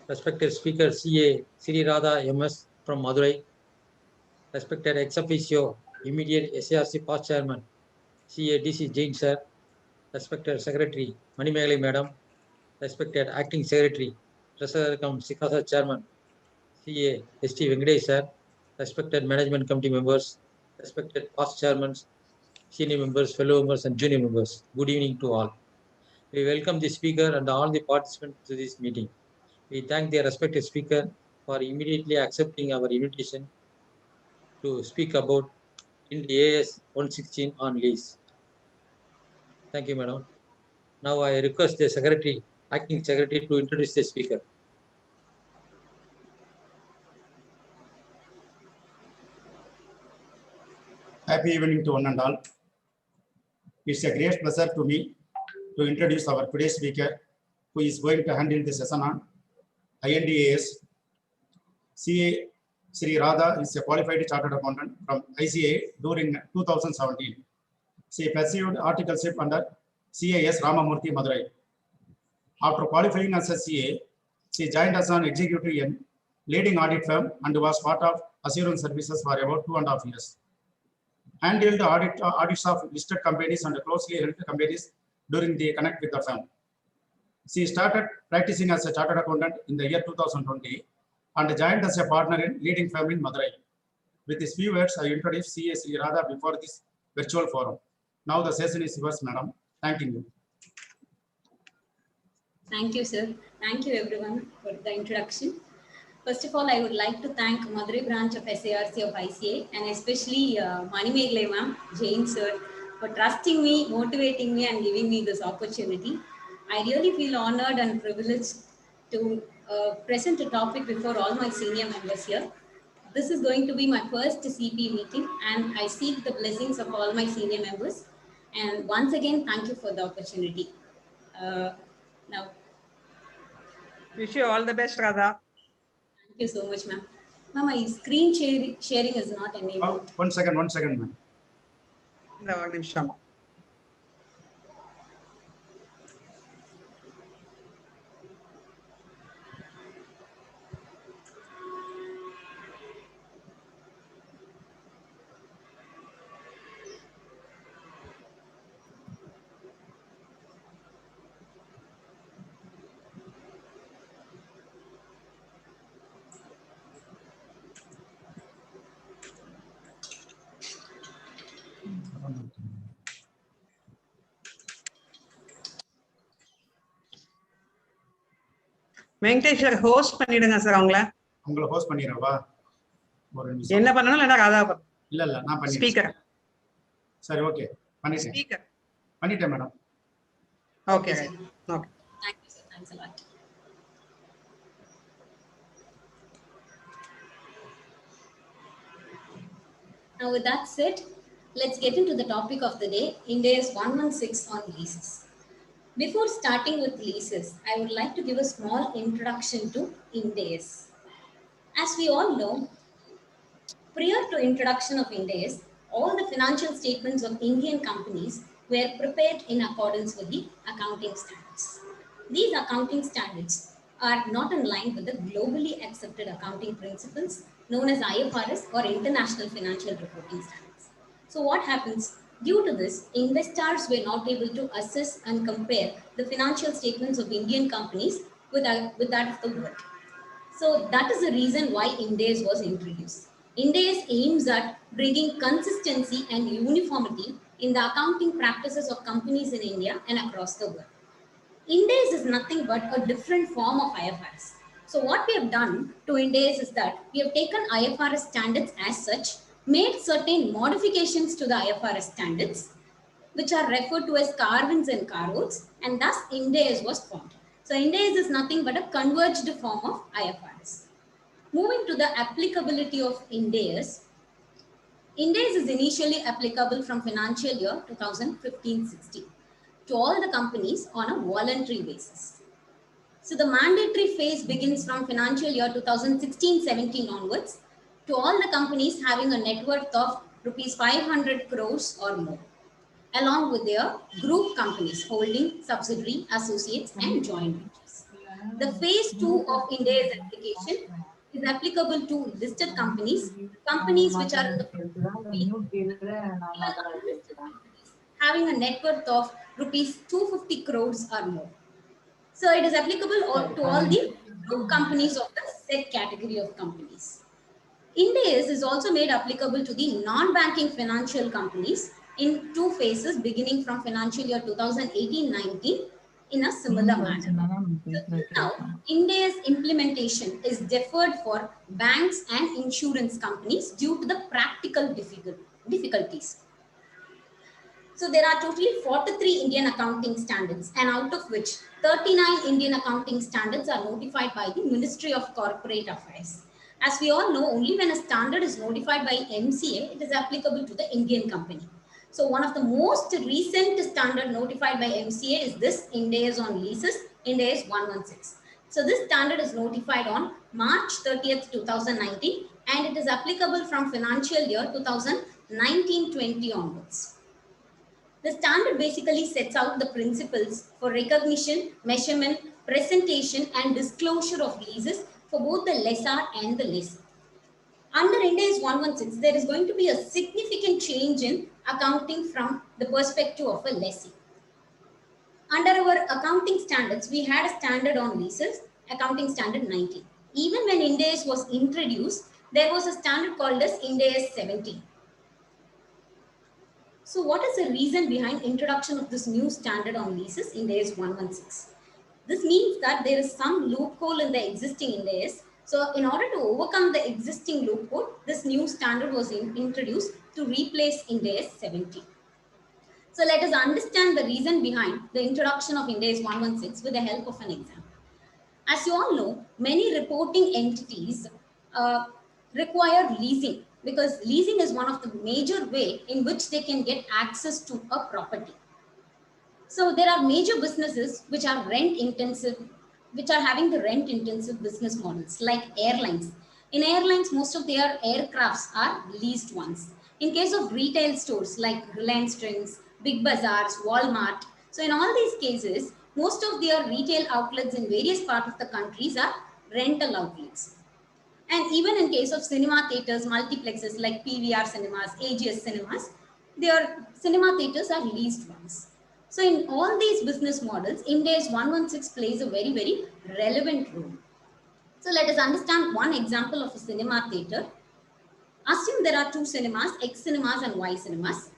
respected speaker CA Sri Radha MS from Madurai, respected ex officio immediate SARC past chairman CA DC Jain sir, respected secretary Manimegali madam, respected acting secretary Treasurer cum Sikasa chairman CA ST Venkatesh sir, respected management committee members, respected past chairmen, senior members, fellow members, and junior members. Good evening to all. We welcome the speaker and all the participants to this meeting. We thank the respected speaker for immediately accepting our invitation to speak about in the AS 116 on lease. Thank you, madam. Now I request the secretary, acting secretary, to introduce the speaker. Happy evening to one and all. It's a great pleasure to me to introduce our today's speaker, who is going to handle the session on INDAS. CA Sri Radha is a qualified chartered accountant from ICA during 2017. She pursued articleship under CAS Ramamurthy Madurai. After qualifying as a CA, she joined as an executive in leading audit firm and was part of assurance services for about 2.5 years. Handled audits of listed companies and closely held companies during the connect with the firm. She started practicing as a chartered accountant in the year 2020 and joined as a partner in leading firm in Madurai. With these few words, I introduce CA Sri Radha before this virtual forum. Now the session is yours, madam. Thank you. Thank you, sir. Thank you, everyone, for the introduction. First of all, I would like to thank Madurai branch of SARC of ICA and especially Manimegali ma'am, Jain sir, for trusting me, motivating me, and giving me this opportunity. I really feel honored and privileged to present a topic before all my senior members here. This is going to be my first CP meeting, and I seek the blessings of all my senior members. And once again, thank you for the opportunity. Now, wish you all the best, Radha. Thank you so much, ma'am. Ma'am, my screen sharing is not enabled. Oh, one second, ma'am. No, Venkatesh sir host பண்ணிடுங்க sir உங்களை host பண்ணிரவா ஒரு நிமிஷம் என்ன பண்ணனும் இல்லனா ராதா இல்ல நான் பண்ணி ஸ்பீக்கர் சரி ஓகே பண்ணிட்டேன் ஸ்பீக்கர் பண்ணிட்டேன் madam okay okay Thank you sir, thanks a lot. Now with that said, let's get into the topic of the day, India's 116 on leases. Before starting with leases, I would like to give a small introduction to INDAS. As we all know, prior to introduction of INDAS, all the financial statements of Indian companies were prepared in accordance with the accounting standards. These accounting standards are not in line with the globally accepted accounting principles known as IFRS or International Financial Reporting Standards. So what happens? Due to this, investors were not able to assess and compare the financial statements of Indian companies with that of the world. So that is the reason why INDAS was introduced. INDAS aims at bringing consistency and uniformity in the accounting practices of companies in India and across the world. INDAS is nothing but a different form of IFRS. So what we have done to INDAS is that we have taken IFRS standards as such, made certain modifications to the IFRS standards, which are referred to as carve-ins and carve-outs, and thus INDAS was formed. So INDAS is nothing but a converged form of IFRS. Moving to the applicability of INDAS, INDAS is initially applicable from financial year 2015-16 to all the companies on a voluntary basis. So the mandatory phase begins from financial year 2016-17 onwards to all the companies having a net worth of rupees 500 crores or more, along with their group companies holding subsidiary, associates and joint ventures. The phase 2 of Ind AS application is applicable to listed companies, companies which are in the having a net worth of rupees 250 crores or more. So it is applicable to all the group companies of the said category of companies. Ind AS is also made applicable to the non-banking financial companies in 2 phases beginning from financial year 2018-19 in a similar manner. So now, Ind AS implementation is deferred for banks and insurance companies due to the practical difficulties. So there are totally 43 Indian accounting standards, and out of which 39 Indian accounting standards are notified by the Ministry of Corporate Affairs. As we all know, only when a standard is notified by MCA, it is applicable to the Indian company. So one of the most recent standard notified by MCA is this Ind AS on leases, Ind AS 116. So this standard is notified on March 30th, 2019, and it is applicable from financial year 2019-20 onwards. The standard basically sets out the principles for recognition, measurement, presentation, and disclosure of leases for both the lessor and the lessee. Under Ind AS 116, there is going to be a significant change in accounting from the perspective of a lessee. Under our accounting standards, we had a standard on leases, accounting standard 19. Even when Ind AS was introduced, there was a standard called as Ind AS 17. So what is the reason behind introduction of this new standard on leases, Ind AS 116? This means that there is some loophole in the existing Ind AS. So in order to overcome the existing loophole, this new standard was introduced to replace Ind AS 17. So let us understand the reason behind the introduction of Ind AS 116 with the help of an example. As you all know, many reporting entities require leasing, because leasing is one of the major way in which they can get access to a property. So there are major businesses which are rent intensive, which are having the rent intensive business models, like airlines. In airlines, most of their aircrafts are leased ones. In case of retail stores like Reliance Trends, Big Bazaars, Walmart, so in all these cases, most of their retail outlets in various parts of the countries are rental outlets. And even in case of cinema theaters, multiplexes like PVR cinemas, AGS cinemas, their cinema theaters are leased ones. So in all these business models, Ind AS 116 plays a very, very relevant role. So let us understand one example of a cinema theater. Assume there are 2 cinemas, X cinemas and Y cinemas.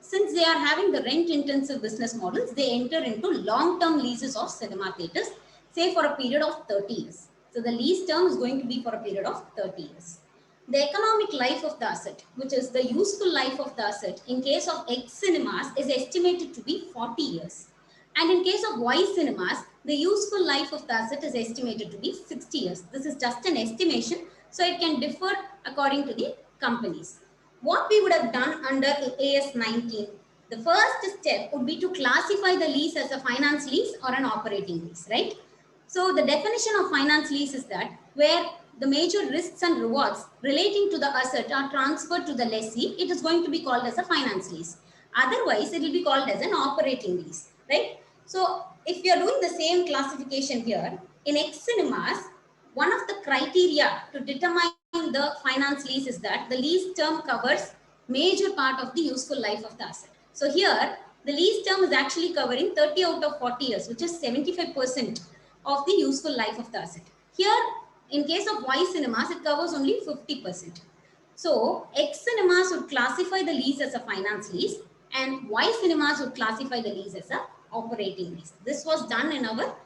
Since they are having the rent-intensive business models, they enter into long-term leases of cinema theaters, say for a period of 30 years. So the lease term is going to be for a period of 30 years. The economic life of the asset, which is the useful life of the asset, in case of X cinemas is estimated to be 40 years. And in case of Y cinemas, the useful life of the asset is estimated to be 60 years. This is just an estimation, so it can differ according to the companies. What we would have done under AS 19, the first step would be to classify the lease as a finance lease or an operating lease, right? So the definition of finance lease is that where the major risks and rewards relating to the asset are transferred to the lessee, it is going to be called as a finance lease. Otherwise, it will be called as an operating lease, right? So if you are doing the same classification here, in X cinemas, one of the criteria to determine the finance lease is that the lease term covers major part of the useful life of the asset. So here, the lease term is actually covering 30 out of 40 years, which is 75% of the useful life of the asset. Here, in case of Y cinemas, it covers only 50%. So X cinemas would classify the lease as a finance lease and Y cinemas would classify the lease as a operating lease. This was done in our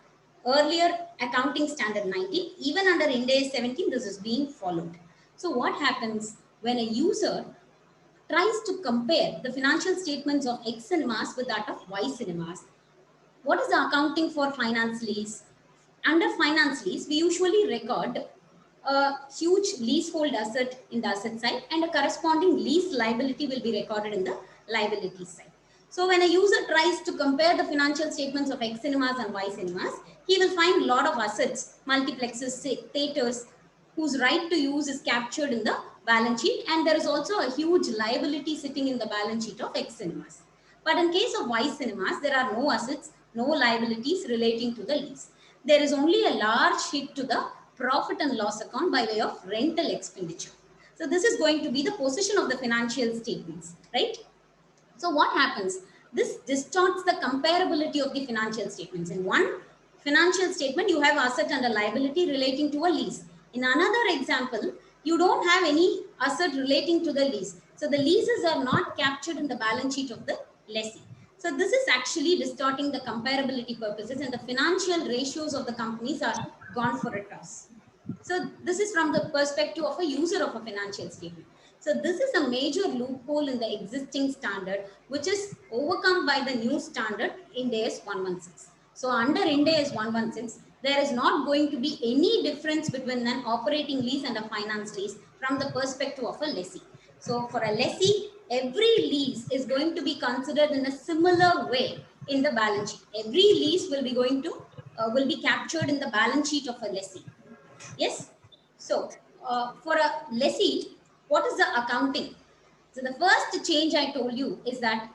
earlier accounting standard 19. Even under Ind AS 17, this is being followed. So what happens when a user tries to compare the financial statements of X cinemas with that of Y cinemas? What is the accounting for finance lease? Under finance lease, we usually record a huge leasehold asset in the asset side and a corresponding lease liability will be recorded in the liability side. So when a user tries to compare the financial statements of X cinemas and Y cinemas, he will find a lot of assets, multiplexes, theaters, whose right to use is captured in the balance sheet, and there is also a huge liability sitting in the balance sheet of X cinemas. But in case of Y cinemas, there are no assets, no liabilities relating to the lease. there is only a large hit to the profit and loss account by way of rental expenditure. So this is going to be the position of the financial statements, right? So what happens? This distorts the comparability of the financial statements. In one financial statement, you have asset and a liability relating to a lease. In another example, you don't have any asset relating to the lease. So the leases are not captured in the balance sheet of the lessee. So this is actually distorting the comparability purposes, and the financial ratios of the companies are gone for a toss. So this is from the perspective of a user of a financial statement. So this is a major loophole in the existing standard, which is overcome by the new standard Ind AS 116. So under Ind AS 116, there is not going to be any difference between an operating lease and a finance lease from the perspective of a lessee. So for a lessee, every lease is going to be considered in a similar way in the balance sheet. Every lease will be captured in the balance sheet of a lessee. Yes. So for a lessee, what is the accounting? So the first change I told you is that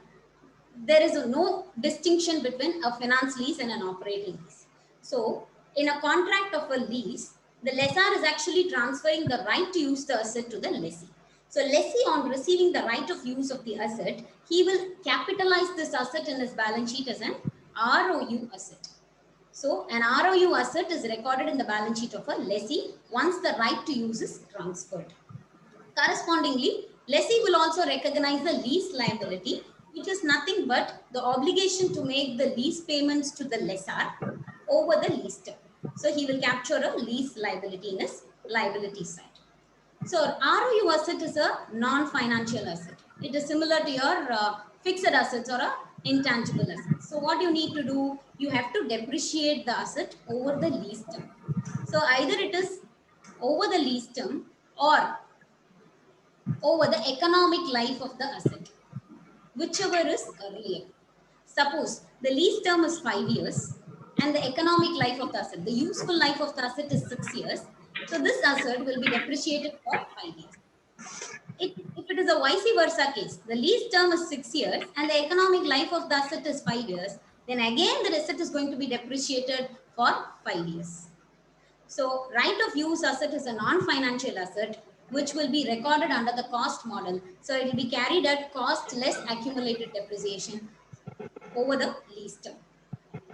there is no distinction between a finance lease and an operating lease. So in a contract of a lease, the lessor is actually transferring the right to use the asset to the lessee. So lessee, on receiving the right of use of the asset, he will capitalize this asset in his balance sheet as an ROU asset. So an ROU asset is recorded in the balance sheet of a lessee once the right to use is transferred. Correspondingly, lessee will also recognize the lease liability, which is nothing but the obligation to make the lease payments to the lessor over the lease term. So he will capture a lease liability in his liability side. So ROU asset is a non-financial asset. It is similar to your fixed assets or a intangible asset. So what you need to do, you have to depreciate the asset over the lease term. So either it is over the lease term or over the economic life of the asset, whichever is earlier. Suppose the lease term is 5 years and the economic life of the asset, the useful life of the asset is 6 years. So this asset will be depreciated for 5 years. If it is a vice versa case, the lease term is 6 years and the economic life of the asset is 5 years, then again the asset is going to be depreciated for 5 years. So right of use asset is a non-financial asset which will be recorded under the cost model. So it will be carried at cost less accumulated depreciation over the lease term.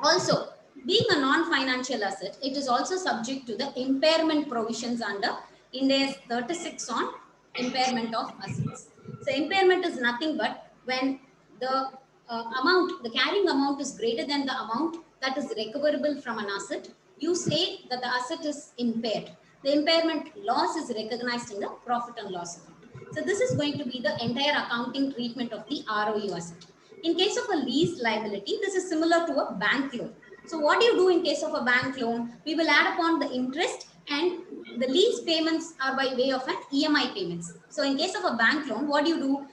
Also, being a non-financial asset, it is also subject to the impairment provisions under Ind AS 36 on impairment of assets. So impairment is nothing but when the the carrying amount is greater than the amount that is recoverable from an asset, you say that the asset is impaired. The impairment loss is recognized in the profit and loss account. So this is going to be the entire accounting treatment of the ROU asset. In case of a lease liability, this is similar to a bank loan. So what do you do in case of a bank loan? We will add upon the interest, and the lease payments are by way of an EMI payments. So in case of a bank loan, what do you do?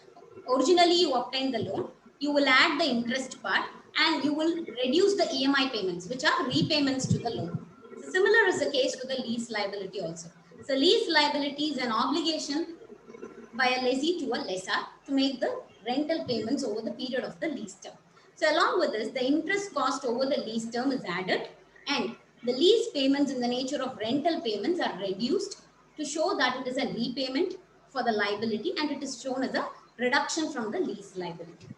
Originally, you obtain the loan, you will add the interest part, and you will reduce the EMI payments, which are repayments to the loan. So similar is the case with the lease liability also. So lease liability is an obligation by a lessee to a lessor to make the rental payments over the period of the lease term. So along with this, the interest cost over the lease term is added, and the lease payments in the nature of rental payments are reduced to show that it is a repayment for the liability, and it is shown as a reduction from the lease liability.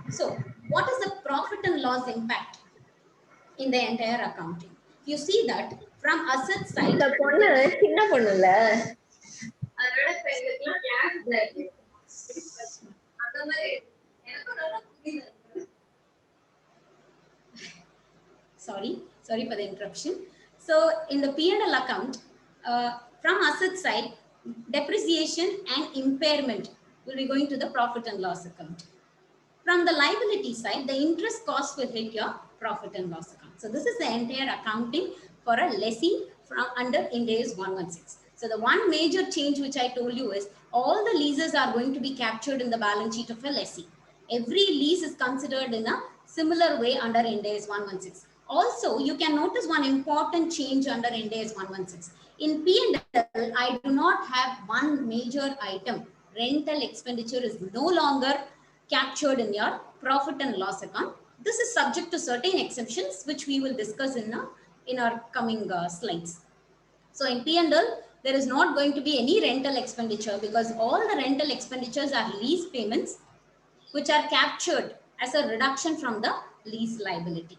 So what is the profit and loss impact in the entire accounting? You see that from asset side, இந்த பொண்ணு சின்ன பொண்ணுல sorry for the interruption. So in the P&L account, from asset side, depreciation and impairment will be going to the profit and loss account. From the liability side, the interest cost will hit your profit and loss account. So this is the entire accounting for a lessee from under Ind AS 116. So the one major change which I told you is all the leases are going to be captured in the balance sheet of a lessee. Every lease is considered in a similar way under Ind AS 116. Also, you can notice one important change under Ind AS 116. In P&L, I do not have one major item. Rental expenditure is no longer captured in your profit and loss account. This is subject to certain exceptions, which we will discuss in our coming slides. So in P&L, there is not going to be any rental expenditure because all the rental expenditures are lease payments which are captured as a reduction from the lease liability.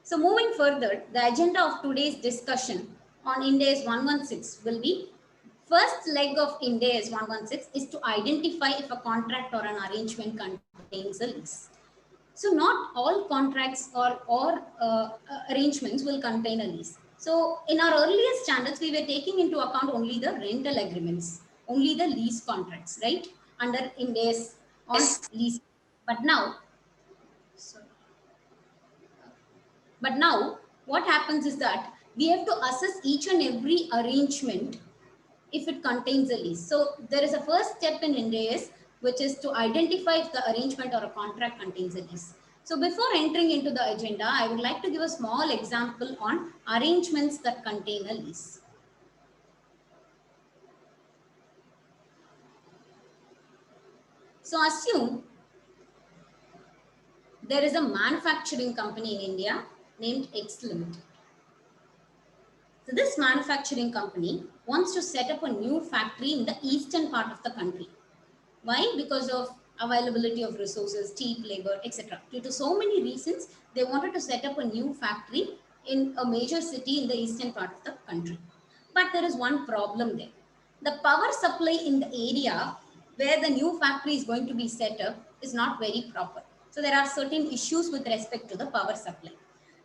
So moving further, the agenda of today's discussion on Ind AS 116 will be first leg of Ind AS 116 is to identify if a contract or an arrangement contains a lease. So not all contracts or arrangements will contain a lease. So in our earlier standards, we were taking into account only the rental agreements, only the lease contracts, right? Under Ind AS on lease. But now what happens is that we have to assess each and every arrangement if it contains a lease. So there is a first step in Ind AS, which is to identify if the arrangement or a contract contains a lease. So before entering into the agenda, I would like to give a small example on arrangements that contain a lease. So assume there is a manufacturing company in India named X Limited. So this manufacturing company wants to set up a new factory in the eastern part of the country. Why? Because of availability of resources, cheap labor, etc. Due to so many reasons, they wanted to set up a new factory in a major city in the eastern part of the country. But there is one problem there. The power supply in the area where the new factory is going to be set up is not very proper. So there are certain issues with respect to the power supply.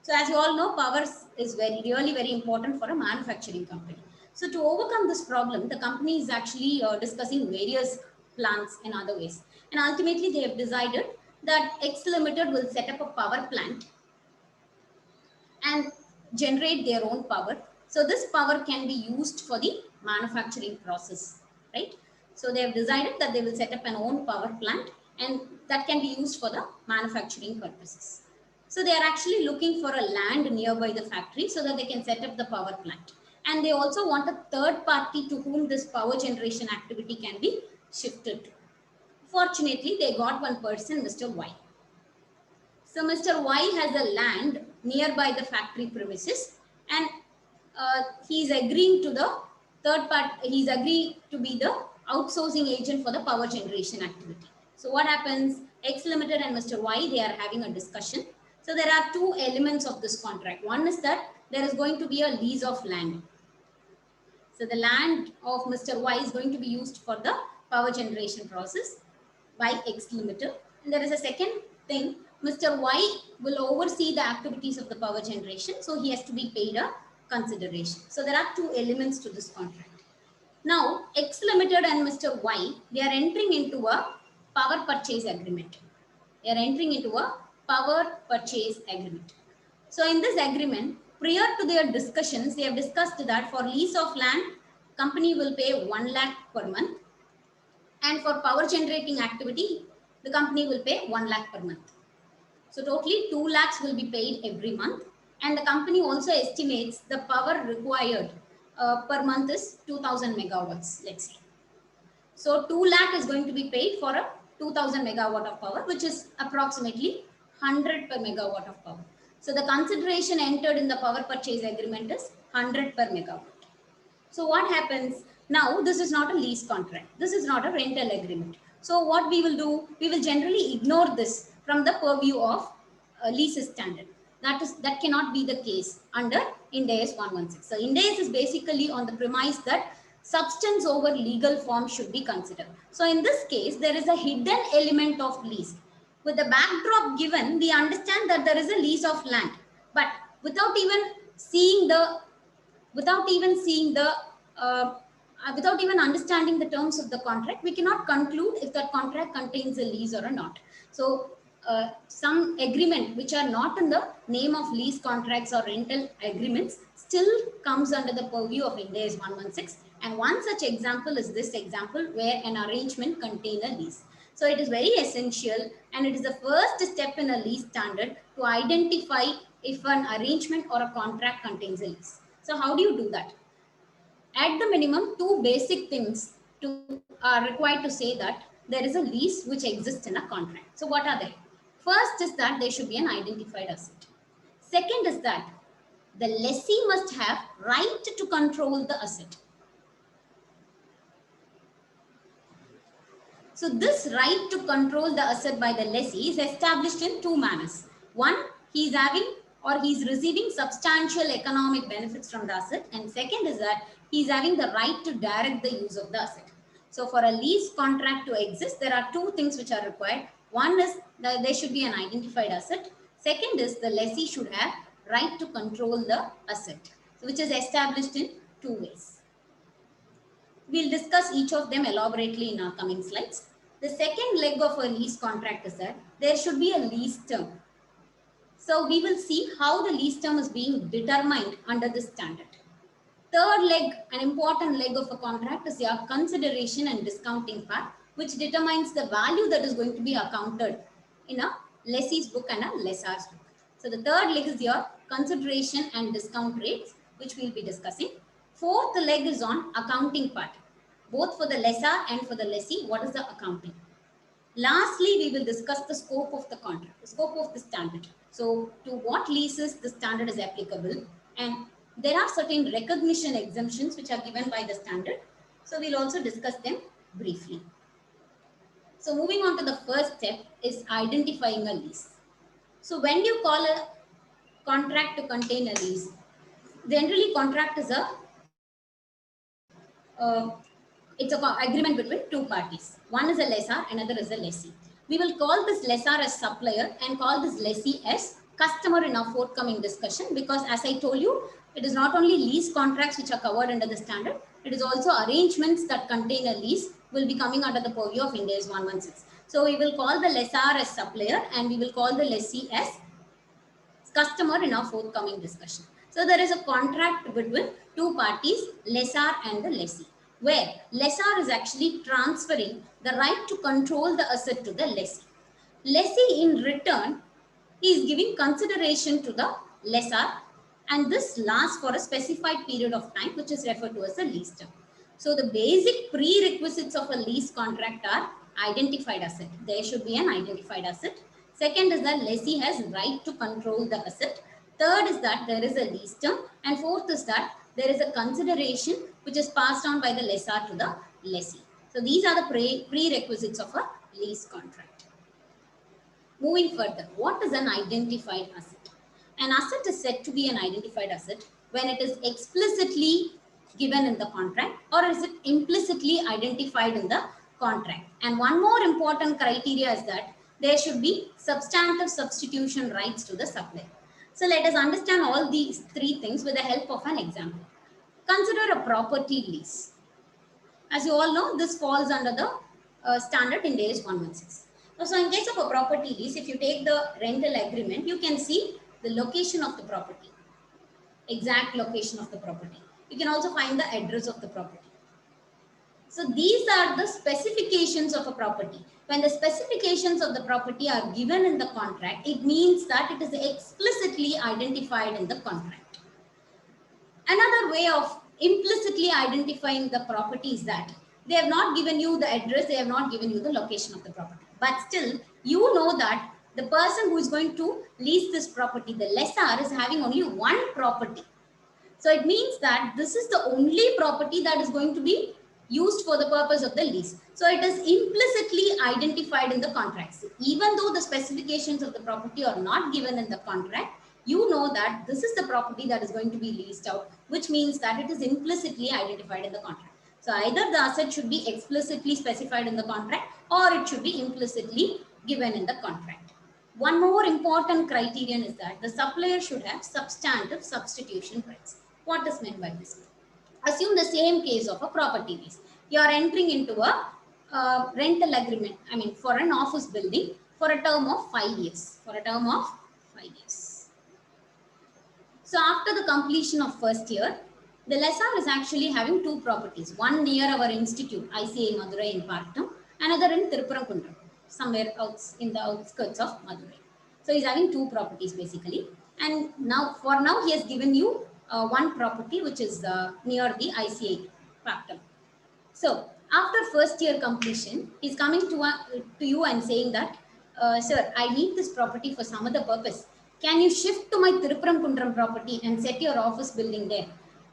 So as you all know, power is really very important for a manufacturing company. So to overcome this problem, the company is actually discussing various plans in other ways. And ultimately, they have decided that X Limited will set up a power plant and generate their own power. So this power can be used for the manufacturing process, right? So they have decided that they will set up an own power plant and that can be used for the manufacturing purposes. So they are actually looking for a land nearby the factory so that they can set up the power plant. And they also want a third party to whom this power generation activity can be shifted to. Fortunately, they got one person, Mr. Y. So Mr. Y has a land nearby the factory premises and he's agreeing to the third part, he's agreed to be the outsourcing agent for the power generation activity. So what happens? X Limited and Mr. Y, they are having a discussion. So there are two elements of this contract. One is that there is going to be a lease of land. So the land of Mr. Y is going to be used for the power generation process by X Limited. And there is a second thing, Mr. Y will oversee the activities of the power generation. So he has to be paid a consideration. So there are two elements to this contract. Now, X Limited and Mr. Y, they are entering into a power purchase agreement. They are entering into a power purchase agreement. So in this agreement, prior to their discussions, they have discussed that for lease of land, company will pay 1 lakh per month. And for power generating activity, the company will pay 1 lakh per month. So totally 2 lakhs will be paid every month. And the company also estimates the power required per month is 2000 megawatts, let's say. So 2 lakh is going to be paid for a 2000 megawatt of power, which is approximately 100 per megawatt of power. So the consideration entered in the power purchase agreement is 100 per megawatt. So what happens? Now, this is not a lease contract. This is not a rental agreement. So what we will do, we will generally ignore this from the purview of lease standard. That cannot be the case under Ind AS 116. So Ind AS is basically on the premise that substance over legal form should be considered. So in this case, there is a hidden element of lease. With the backdrop given, we understand that there is a lease of land, but without even understanding the terms of the contract, we cannot conclude if that contract contains a lease or not. So some agreement which are not in the name of lease contracts or rental agreements still comes under the purview of Ind AS 116. And one such example is this example where an arrangement contains a lease. So it is very essential and it is the first step in a lease standard to identify if an arrangement or a contract contains a lease. So how do you do that? At the minimum, two basic things are required to say that there is a lease which exists in a contract. So what are they? First is that there should be an identified asset. Second is that the lessee must have right to control the asset. So this right to control the asset by the lessee is established in two manners. One, he is having or he is receiving substantial economic benefits from the asset, and second is that he is having the right to direct the use of the asset. So for a lease contract to exist, there are two things which are required. One is that there should be an identified asset. Second is the lessee should have right to control the asset, which is established in two ways. We'll discuss each of them elaborately in our coming slides. The second leg of a lease contract is that there should be a lease term. So we will see how the lease term is being determined under this standard. Third leg, an important leg of a contract, is your consideration and discounting part, which determines the value that is going to be accounted in a lessee's book and a lessor's book. So the third leg is your consideration and discount rates, which we'll be discussing. Fourth leg is on accounting part, both for the lessor and for the lessee. What is the accounting? Lastly, we will discuss the scope of the contract, the scope of the standard. So to what leases the standard is applicable, and there are certain recognition exemptions which are given by the standard. So we'll also discuss them briefly. So moving on to the first step is identifying a lease. So when you call a contract to contain a lease, generally contract is it's an agreement between two parties. One is a lessor, another is a lessee. We will call this lessor as supplier and call this lessee as customer in our forthcoming discussion, because as I told you, it is not only lease contracts which are covered under the standard, it is also arrangements that contain a lease will be coming under the purview of Ind AS 116. So we will call the lessor as supplier and we will call the lessee as customer in our forthcoming discussion. So there is a contract between two parties, lessor and the lessee, where lessor is actually transferring the right to control the asset to the lessee. Lessee in return is giving consideration to the lessor, and this lasts for a specified period of time, which is referred to as a lease term. So the basic prerequisites of a lease contract are identified asset. There should be an identified asset. Second is that lessee has right to control the asset. Third is that there is a lease term. And fourth is that there is a consideration which is passed on by the lessor to the lessee. So these are the prerequisites of a lease contract. Moving further, what is an identified asset? An asset is said to be an identified asset when it is explicitly given in the contract, or is it implicitly identified in the contract. And one more important criteria is that there should be substantive substitution rights to the supplier. So let us understand all these three things with the help of an example. Consider a property lease. As you all know, this falls under the standard Ind AS 116. So in case of a property lease, if you take the rental agreement, you can see the location of the property, exact location of the property. You can also find the address of the property. So these are the specifications of a property. When the specifications of the property are given in the contract, it means that it is explicitly identified in the contract. Another way of implicitly identifying the property is that they have not given you the address, they have not given you the location of the property. But still, you know that the person who is going to lease this property, the lessor, is having only one property. So it means that this is the only property that is going to be used for the purpose of the lease. So it is implicitly identified in the contract. So even though the specifications of the property are not given in the contract, you know that this is the property that is going to be leased out, which means that it is implicitly identified in the contract. So either the asset should be explicitly specified in the contract or it should be implicitly given in the contract. One more important criterion is that the supplier should have substantive substitution rights. What is meant by this? Assume the same case of a property lease. You are entering into a rental agreement, for an office building for a term of 5 years. So after the completion of first year, the lessor is actually having two properties. One near our institute, ICA Madurai in Partam, another in Tirupurankundram, somewhere in the outskirts of Madurai. So he's having two properties basically. And now, for now, he has given you one property which is near the ICA Partam. So after first year completion, he's coming to you and saying that, sir, I need this property for some other purpose. can you shift to my Tiruppuram Kundram property and set your office building there?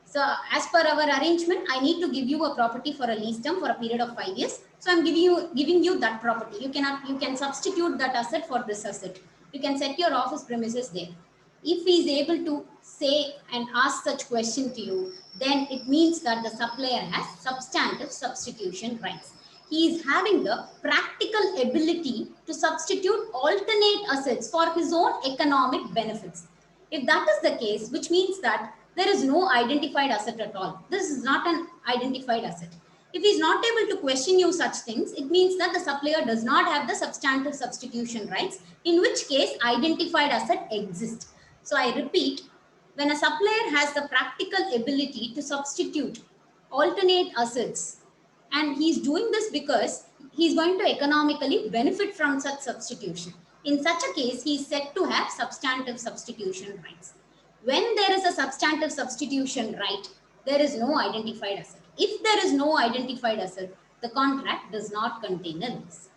So as per our arrangement, I need to give you a property for a lease term for a period of 5 years. So I'm giving you that property. You can substitute that asset for this asset. You can set your office premises there. If he is able to say and ask such question to you, then it means that the supplier has substantive substitution rights. He is having the practical ability to substitute alternate assets for his own economic benefits. If that is the case, which means that there is no identified asset at all. This is not an identified asset. If he is not able to question you such things, it means that the supplier does not have the substantive substitution rights, in which case identified asset exists. So I repeat, when a supplier has the practical ability to substitute alternate assets, and he's doing this because he's going to economically benefit from such substitution. In such a case, he is said to have substantive substitution rights. When there is a substantive substitution right, there is no identified asset. If there is no identified asset, the contract does not contain a lease.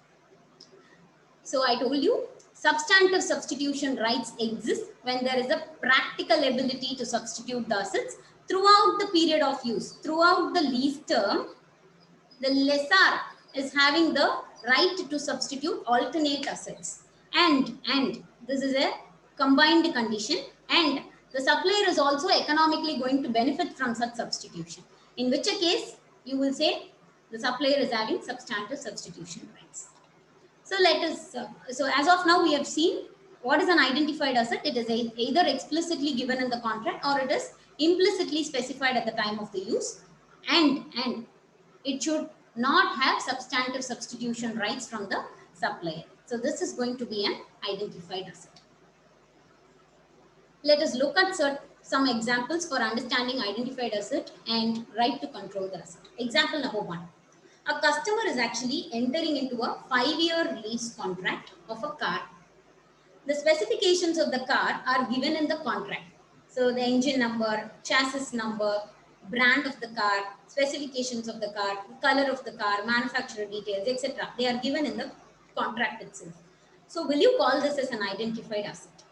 So I told you, substantive substitution rights exist when there is a practical ability to substitute the assets throughout the period of use. Throughout the lease term, the lessor is having the right to substitute alternate assets. And this is a combined condition, and the supplier is also economically going to benefit from such substitution. In which a case, you will say the supplier is having substantive substitution rights. So let us, so as of now, we have seen what is an identified asset. It is either explicitly given in the contract or it is implicitly specified at the time of the use, and it should not have substantive substitution rights from the supplier. So this is going to be an identified asset. Let us look at some examples for understanding identified asset and right to control the asset. Example number 1. A customer is actually entering into a 5-year lease contract of a car. The specifications of the car are given in the contract. So the engine number, chassis number, brand of the car, specifications of the car, color of the car, manufacturer details, etc. They are given in the contract itself. So will you call this as an identified asset?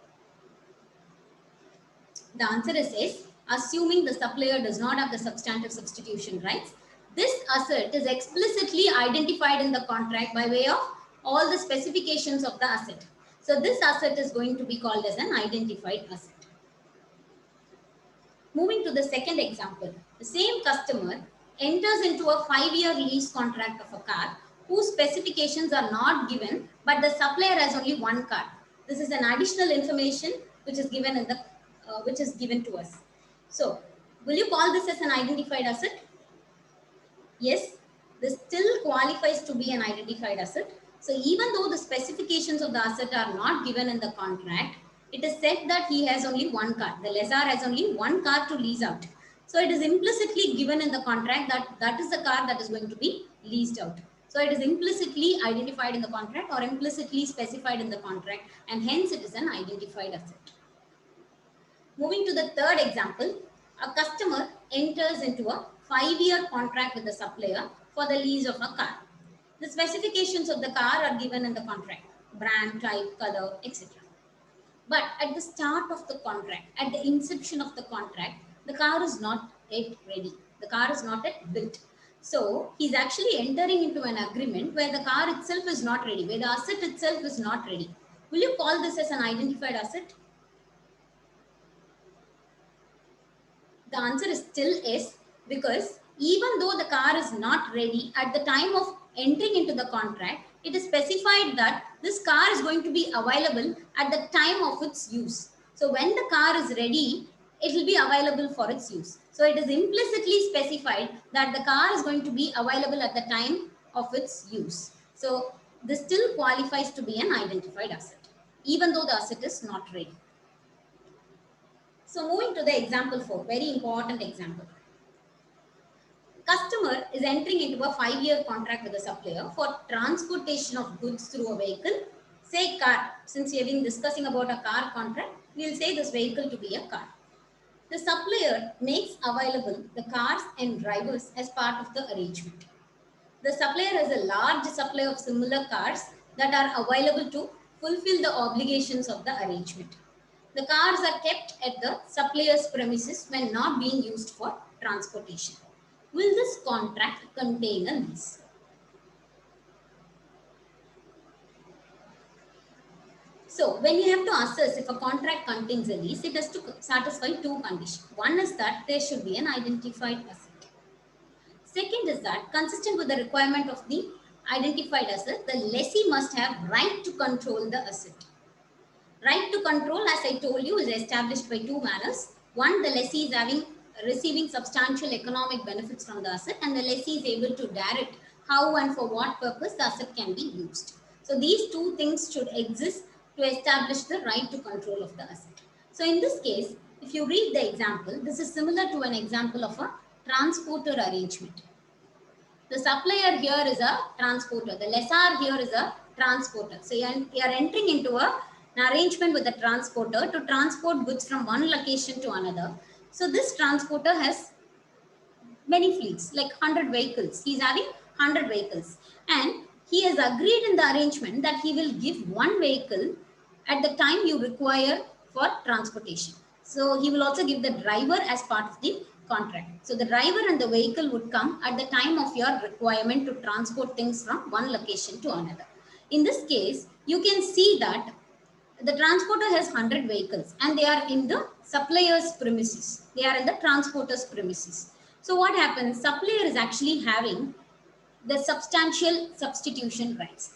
The answer is yes, assuming the supplier does not have the substantive substitution rights. This asset is explicitly identified in the contract by way of all the specifications of the asset. So this asset is going to be called as an identified asset. Moving to the second example, the same customer enters into a 5-year lease contract of a car whose specifications are not given, but the supplier has only one car. This is an additional information which is given in the given to us. So, will you call this as an identified asset? Yes, this still qualifies to be an identified asset. So, even though the specifications of the asset are not given in the contract, it is said that he has only one car. The lessor has only one car to lease out. So, it is implicitly given in the contract that that is the car that is going to be leased out. So, it is implicitly identified in the contract or implicitly specified in the contract, and hence it is an identified asset. Moving to the third example, a customer enters into a 5-year contract with the supplier for the lease of a car. The specifications of the car are given in the contract, brand, type, color, etc. But at the start of the contract, at the inception of the contract, the car is not yet ready. The car is not yet built. So he's actually entering into an agreement where the car itself is not ready, where the asset itself is not ready. Will you call this as an identified asset? The answer is still yes, because even though the car is not ready at the time of entering into the contract, it is specified that this car is going to be available at the time of its use. So when the car is ready, it will be available for its use. So it is implicitly specified that the car is going to be available at the time of its use. So this still qualifies to be an identified asset, even though the asset is not ready. So moving to the example 4, very important example. Customer is entering into a 5-year contract with the supplier for transportation of goods through a vehicle, say car. Since we have been discussing about a car contract, we will say this vehicle to be a car. The supplier makes available the cars and drivers as part of the arrangement. The supplier has a large supply of similar cars that are available to fulfill the obligations of the arrangement. The cars are kept at the supplier's premises when not being used for transportation. Will this contract contain a lease? So when you have to assess if a contract contains a lease, it has to satisfy two conditions. One is that there should be an identified asset. Second is that consistent with the requirement of the identified asset, the lessee must have right to control the asset. Right to control, as I told you, is established by two manners. One, the lessee is receiving substantial economic benefits from the asset, and the lessee is able to direct how and for what purpose the asset can be used. So these two things should exist to establish the right to control of the asset. So in this case, if you read the example, this is similar to an example of a transporter arrangement. The supplier here is a transporter. The lessor here is a transporter. So you are entering into an arrangement with the transporter to transport goods from one location to another. So this transporter has many fleets, like 100 vehicles. He is having 100 vehicles. And he has agreed in the arrangement that he will give one vehicle at the time you require for transportation. So he will also give the driver as part of the contract. So the driver and the vehicle would come at the time of your requirement to transport things from one location to another. In this case, you can see that the transporter has 100 vehicles and they are in the supplier's premises. They are in the transporter's premises. So what happens? Supplier is actually having the substantial substitution rights.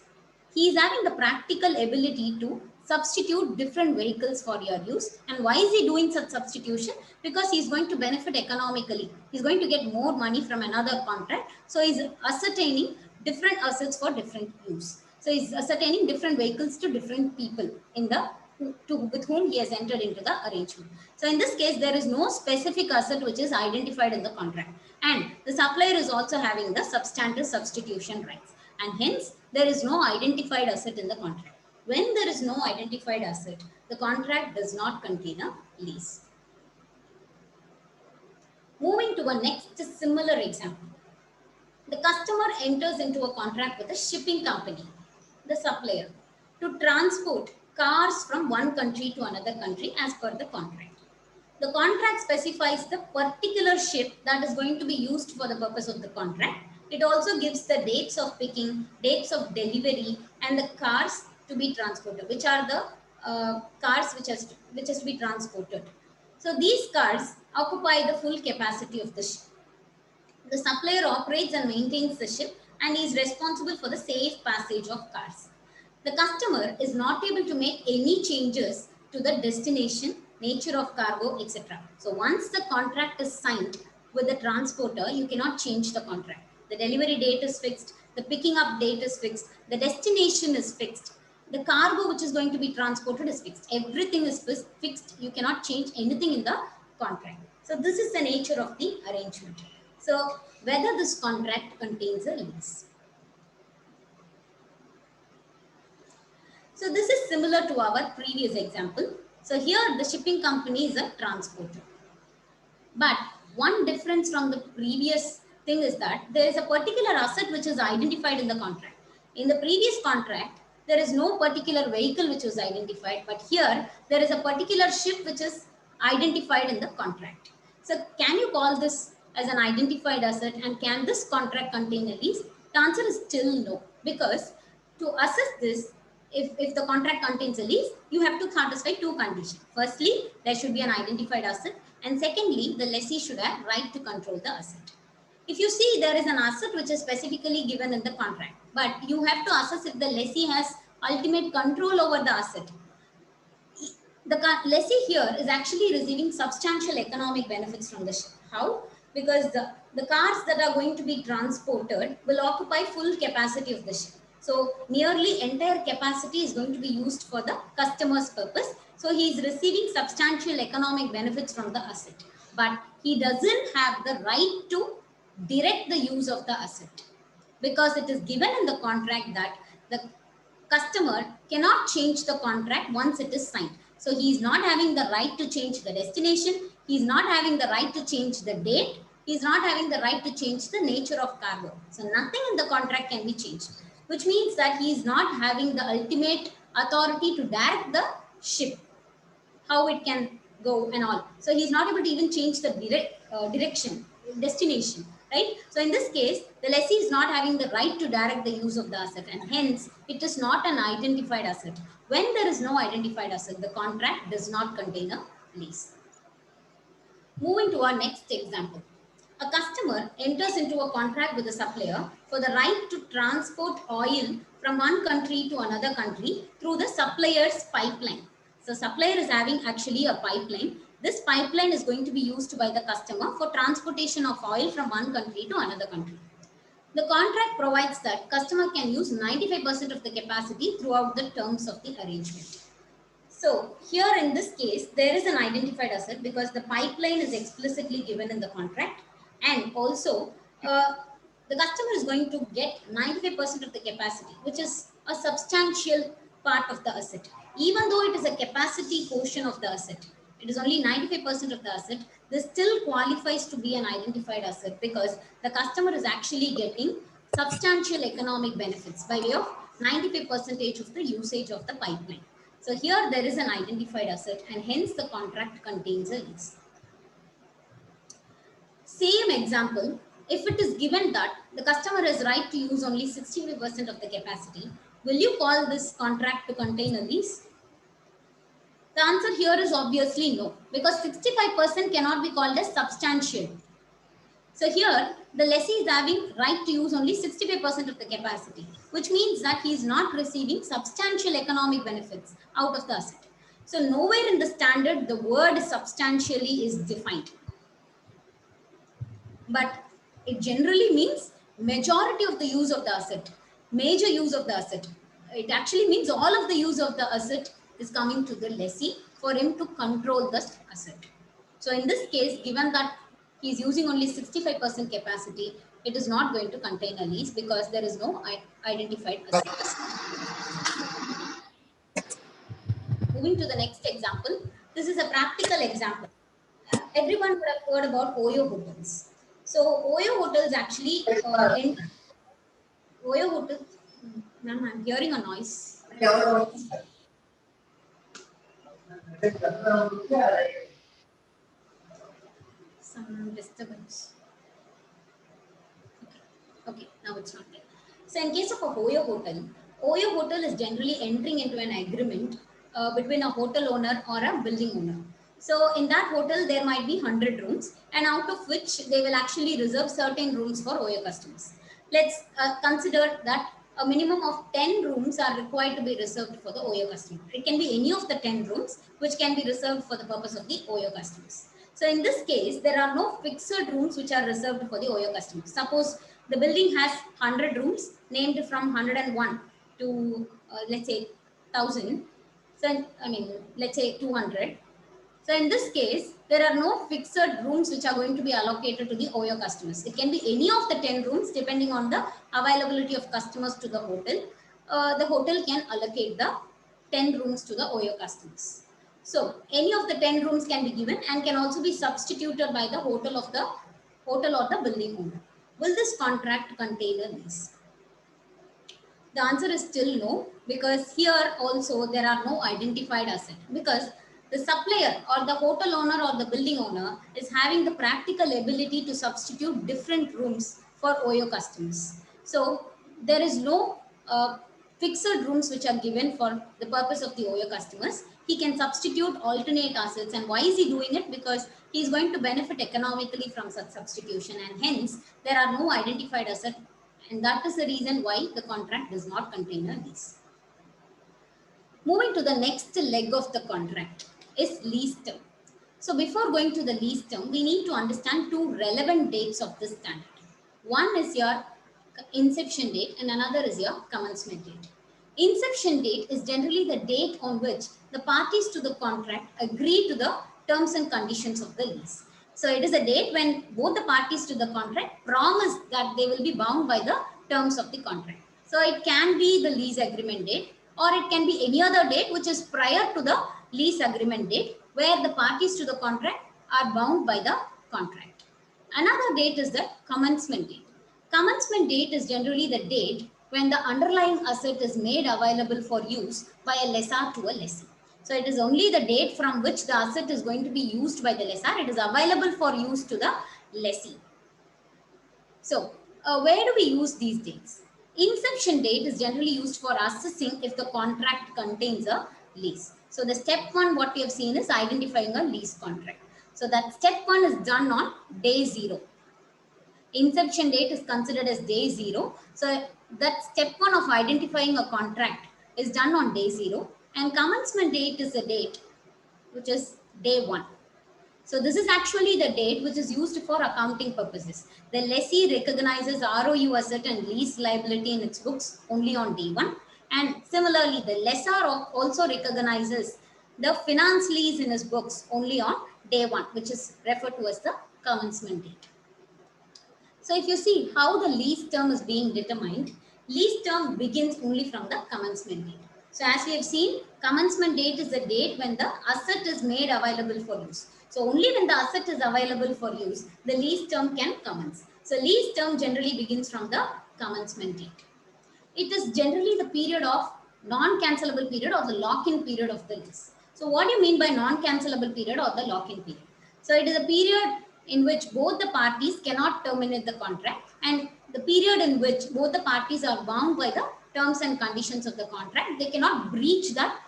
He is having the practical ability to substitute different vehicles for your use. And why is he doing such substitution? Because he is going to benefit economically. He is going to get more money from another contract. So he is ascertaining different assets for different use. So he is ascertaining different vehicles to different people in the with whom he has entered into the arrangement. So in this case, there is no specific asset which is identified in the contract. And the supplier is also having the substantive substitution rights. And hence, there is no identified asset in the contract. When there is no identified asset, the contract does not contain a lease. Moving to a next similar example. The customer enters into a contract with a shipping company, the supplier, to transport cars from one country to another country as per the contract. The contract specifies the particular ship that is going to be used for the purpose of the contract. It also gives the dates of picking, dates of delivery, and the cars to be transported, which are the cars which has to be transported. So these cars occupy the full capacity of the ship. The supplier operates and maintains the ship and is responsible for the safe passage of cars. The customer is not able to make any changes to the destination, nature of cargo, etc. So once the contract is signed with the transporter, you cannot change the contract. The delivery date is fixed, the picking up date is fixed, the destination is fixed, the cargo which is going to be transported is fixed. Everything is fixed. You cannot change anything in the contract. So this is the nature of the arrangement. So whether this contract contains a lease. So this is similar to our previous example. So here the shipping company is a transporter. But one difference from the previous thing is that there is a particular asset which is identified in the contract. In the previous contract, there is no particular vehicle which was identified, but here there is a particular ship which is identified in the contract. So can you call this as an identified asset, and can this contract contain a lease? The answer is still no, because to assess this, if the contract contains a lease, you have to satisfy two conditions. Firstly, there should be an identified asset, and secondly, the lessee should have right to control the asset. If you see, there is an asset which is specifically given in the contract, but you have to assess if the lessee has ultimate control over the asset. The lessee here is actually receiving substantial economic benefits from the ship. How? Because the cars that are going to be transported will occupy full capacity of the ship. So nearly entire capacity is going to be used for the customer's purpose. So he is receiving substantial economic benefits from the asset. But he doesn't have the right to direct the use of the asset, because it is given in the contract that the customer cannot change the contract once it is signed. So he is not having the right to change the destination. He is not having the right to change the date. He is not having the right to change the nature of cargo. So nothing in the contract can be changed, which means that he is not having the ultimate authority to direct the ship. how it can go and all. So he's not able to even change the direction, destination, right? So in this case, the lessee is not having the right to direct the use of the asset, and hence it is not an identified asset. When there is no identified asset, the contract does not contain a lease. Moving to our next example. A customer enters into a contract with a supplier for the right to transport oil from one country to another country through the supplier's pipeline. So supplier is having actually a pipeline. This pipeline is going to be used by the customer for transportation of oil from one country to another country. The contract provides that customer can use 95% of the capacity throughout the terms of the arrangement. So here in this case, there is an identified asset because the pipeline is explicitly given in the contract, and also the customer is going to get 95% of the capacity, which is a substantial part of the asset. Even though it is a capacity portion of the asset, it is only 95% of the asset, this still qualifies to be an identified asset because the customer is actually getting substantial economic benefits by way of 95% of the usage of the pipeline. So here there is an identified asset, and hence the contract contains a lease. Same example, if it is given that the customer has right to use only 65% of the capacity, will you call this contract to contain a lease? The answer here is obviously no, because 65% cannot be called as substantial. So here, the lessee is having right to use only 65% of the capacity, which means that he is not receiving substantial economic benefits out of the asset. So nowhere in the standard, the word substantially is defined. But it generally means majority of the use of the asset, major use of the asset. It actually means all of the use of the asset is coming to the lessee for him to control the asset. So in this case, given that he is using only 65% capacity, it is not going to contain a lease because there is no identified asset. Moving to the next example, this is a practical example. Everyone would have heard about Oyo hotels. So Oyo hotels actually Oyo hotels. Ma'am, I'm hearing a noise. Some disturbance. Okay, now it's not there. So in case of a Oyo Hotel is generally entering into an agreement between a hotel owner or a building owner. So in that hotel, there might be 100 rooms, and out of which they will actually reserve certain rooms for Oyo customers. Let's consider that a minimum of 10 rooms are required to be reserved for the Oyo customer. It can be any of the 10 rooms which can be reserved for the purpose of the Oyo customers. So in this case, there are no fixed rooms which are reserved for the Oyo customers. Suppose the building has 100 rooms named from 101 to let's say 1000. So let's say 200. So in this case, there are no fixed rooms which are going to be allocated to the Oyo customers. It can be any of the 10 rooms depending on the availability of customers to the hotel. The hotel can allocate the 10 rooms to the Oyo customers. So any of the 10 rooms can be given and can also be substituted by the hotel or the building owner. Will this contract contain a lease? The answer is still no, because here also there are no identified assets, because the supplier or the hotel owner or the building owner is having the practical ability to substitute different rooms for Oyo customers. So there is no fixed rooms which are given for the purpose of the Oyo customers. He can substitute alternate assets. And why is he doing it? Because he is going to benefit economically from such substitution, and hence there are no identified assets. And that is the reason why the contract does not contain a lease. Moving to the next leg of the contract is lease term. So before going to the lease term, we need to understand two relevant dates of this standard. One is your inception date and another is your commencement date. Inception date is generally the date on which the parties to the contract agree to the terms and conditions of the lease. So it is a date when both the parties to the contract promise that they will be bound by the terms of the contract. So it can be the lease agreement date, or it can be any other date which is prior to the lease agreement date, where the parties to the contract are bound by the contract. Another date is the commencement date. Commencement date is generally the date when the underlying asset is made available for use by a lessor to a lessee. So it is only the date from which the asset is going to be used by the lessor. It is available for use to the lessee. So where do we use these dates? Inception date is generally used for assessing if the contract contains a lease. So the step one, what we have seen is identifying a lease contract. So that step one is done on day 0. Inception date is considered as day 0. So that step one of identifying a contract is done on day 0, and commencement date is the date which is day 1. So this is actually the date which is used for accounting purposes. The lessee recognizes ROU asset and lease liability in its books only on day 1. And similarly, the lessor also recognizes the finance lease in his books only on day 1, which is referred to as the commencement date. So if you see how the lease term is being determined, lease term begins only from the commencement date. So as we have seen, commencement date is the date when the asset is made available for use. So only when the asset is available for use, the lease term can commence. So lease term generally begins from the commencement date. It is generally the period of non-cancelable period or the lock-in period of the lease. So what do you mean by non-cancelable period or the lock-in period? So it is a period in which both the parties cannot terminate the contract, and the period in which both the parties are bound by the terms and conditions of the contract. They cannot breach that.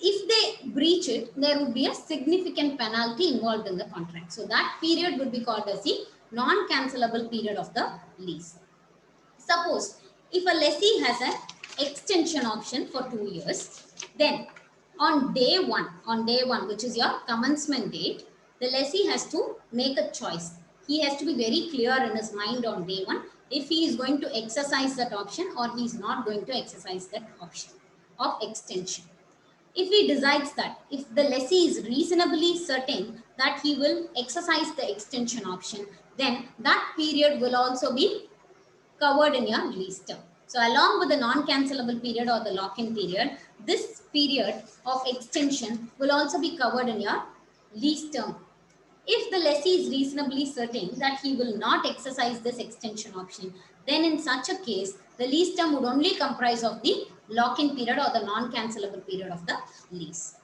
If they breach it, there would be a significant penalty involved in the contract. So that period would be called as the non-cancelable period of the lease. Suppose if a lessee has an extension option for 2 years, then on day one, which is your commencement date, the lessee has to make a choice. He has to be very clear in his mind on day 1 if he is going to exercise that option or he is not going to exercise that option of extension. If he decides that, if the lessee is reasonably certain that he will exercise the extension option, then that period will also be covered in your lease term. So along with the non-cancelable period or the lock-in period, this period of extension will also be covered in your lease term. If the lessee is reasonably certain that he will not exercise this extension option, then in such a case, the lease term would only comprise of the lock-in period or the non-cancelable period of the lease.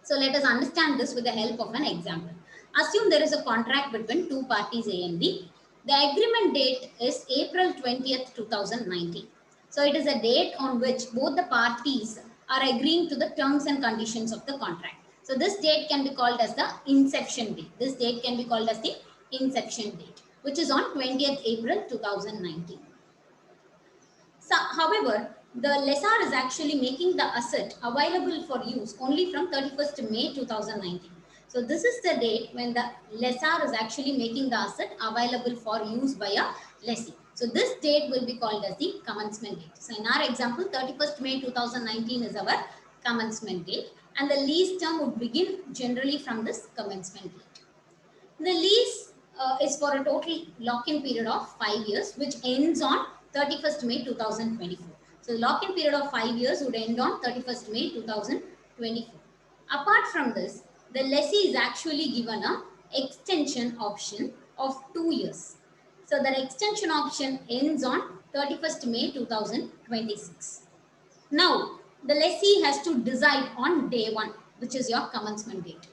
So let us understand this with the help of an example. Assume there is a contract between two parties A and B. The agreement date is April 20th, 2019. So it is a date on which both the parties are agreeing to the terms and conditions of the contract. So this date can be called as the inception date. This date can be called as the inception date, which is on 20th April 2019. So, however, the lessor is actually making the asset available for use only from 31st May 2019. So this is the date when the lessor is actually making the asset available for use by a lessee. So this date will be called as the commencement date. So in our example, 31st May 2019 is our commencement date, and the lease term would begin generally from this commencement date. The lease is for a total lock-in period of 5 years, which ends on 31st May 2024. So the lock-in period of 5 years would end on 31st May 2024. Apart from this, the lessee is actually given a extension option of 2 years. So the extension option ends on 31st May 2026. Now, the lessee has to decide on day 1, which is your commencement date.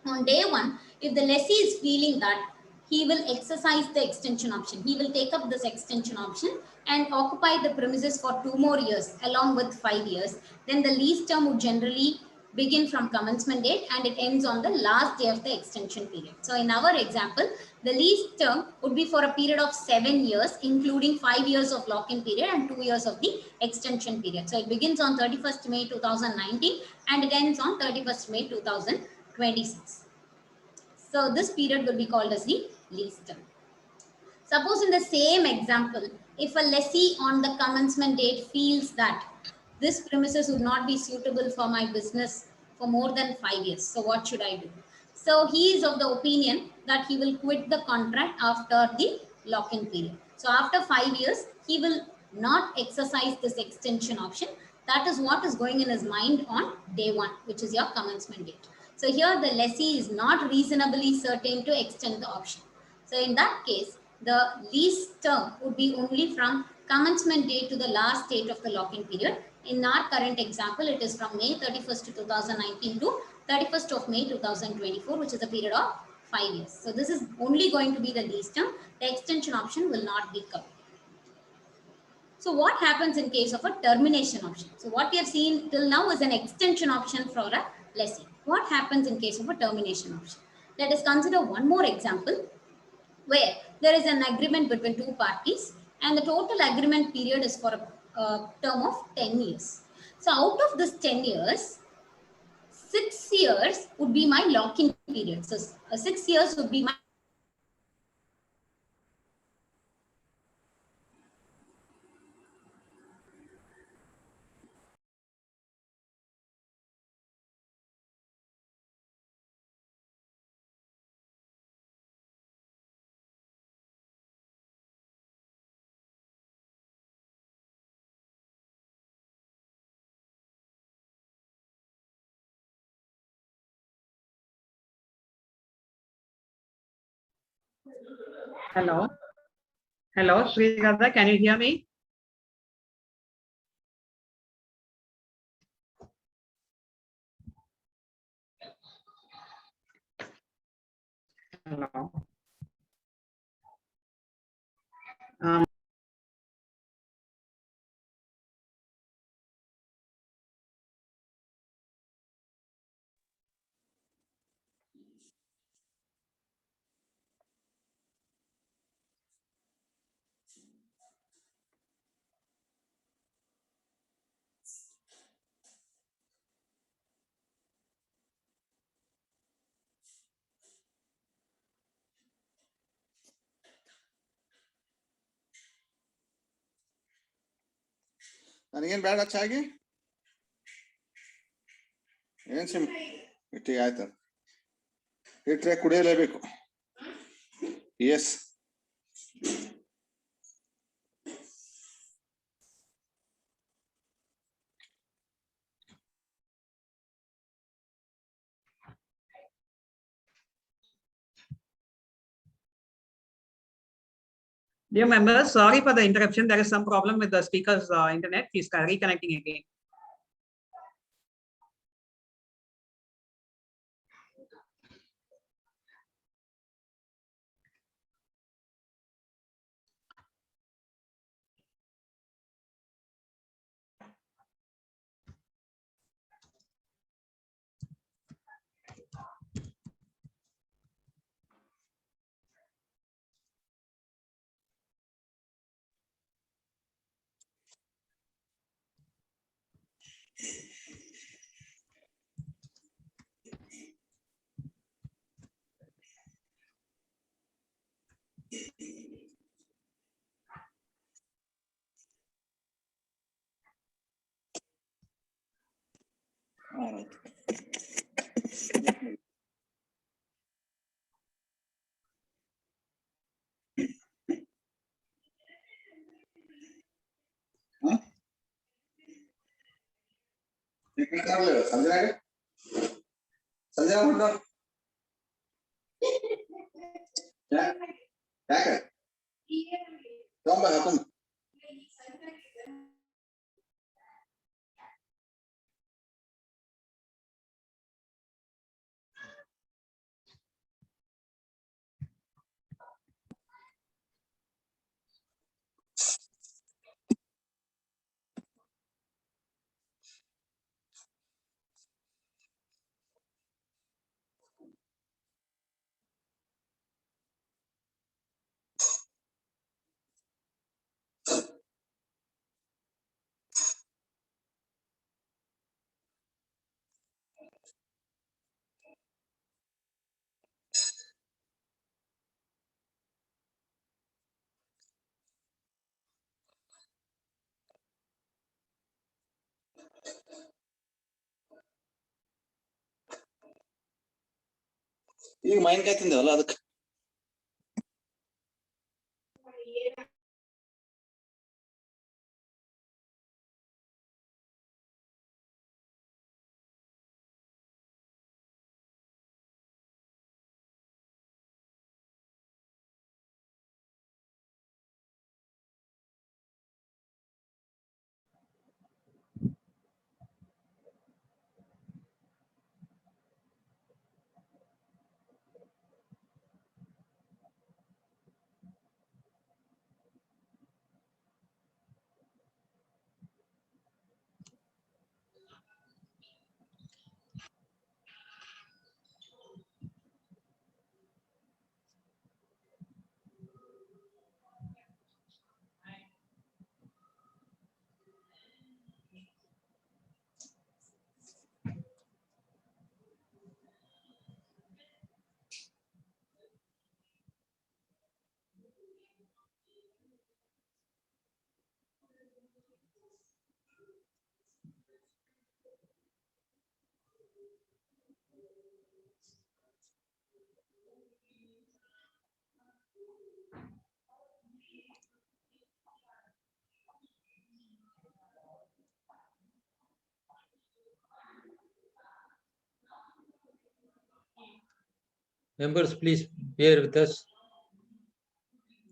On day 1, if the lessee is feeling that he will exercise the extension option, he will take up this extension option and occupy the premises for 2 more years along with 5 years, then the lease term would generally begin from commencement date and it ends on the last day of the extension period. So in our example, the lease term would be for a period of 7 years, including 5 years of lock-in period and 2 years of the extension period. So it begins on 31st May 2019 and it ends on 31st May 2026. So this period will be called as the lease term. Suppose in the same example, if a lessee on the commencement date feels that this premises would not be suitable for my business for more than 5 years, so what should I do? So he is of the opinion that he will quit the contract after the lock-in period. So after 5 years, he will not exercise this extension option. That is what is going in his mind on day 1, which is your commencement date. So here the lessee is not reasonably certain to extend the option. So in that case, the lease term would be only from commencement date to the last date of the lock-in period, In our current example, it is from May 31st, 2019 to 31st of May 2024, which is a period of 5 years. So this is only going to be the lease term. The extension option will not be covered. So what happens in case of a termination option? So what we have seen till now is an extension option for a lessee. What happens in case of a termination option? Let us consider one more example where there is an agreement between two parties and the total agreement period is for a term of 10 years. So out of this 10 years, 6 years would be my lock-in period. So 6 years would be my Hello. Hello, Sriradha, can you hear me? Hello. ನನಗೇನು ಬೇಡ ಚಾಗಿ ಏನು sim ಇಟ್ಟಿಗೆ ಆಯ್ತು ಇಟ್ಟರೆ ಕುಡಿಯಲೇಬೇಕು. Yes Dear members, sorry for the interruption. There is some problem with the speaker's internet. Please reconnecting again. ಸಂಜೆನಾಗ ಸಂಜೆ ಉಂಟ ಯಾಕೆ ತೊಂಬ ಹಾಕೊಂಡ್ ಈಗ ಮಾವಿನಕಾಯಿ ತಿಂದೇವಲ್ಲ ಅದಕ್ಕೆ Members, please bear with us.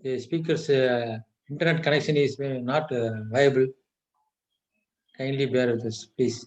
The speaker's internet connection is not viable. Kindly bear with us, please.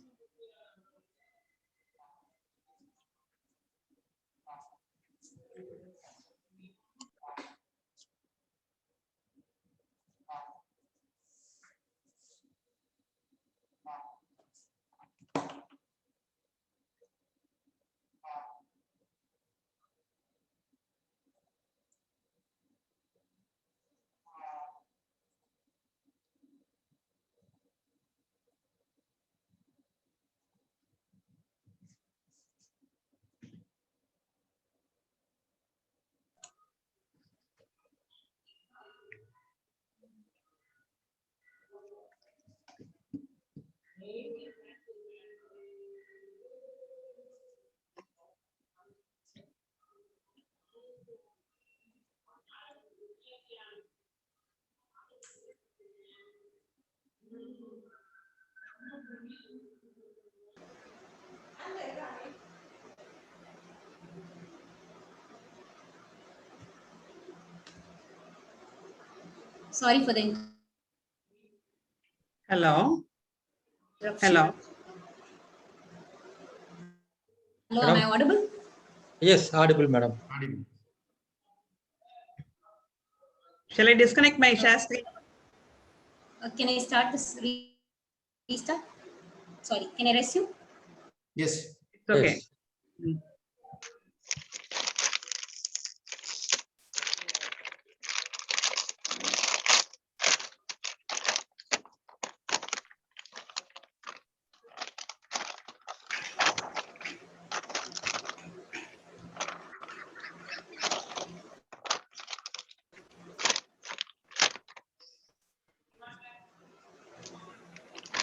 Sorry for the Hello. interruption. Hello. Hello, am I Madam? audible? Yes, audible, madam. Audible. Shall I disconnect my share screen? Can I start this restart? Sorry, can I resume? Yes. It's okay. Yes. Mm.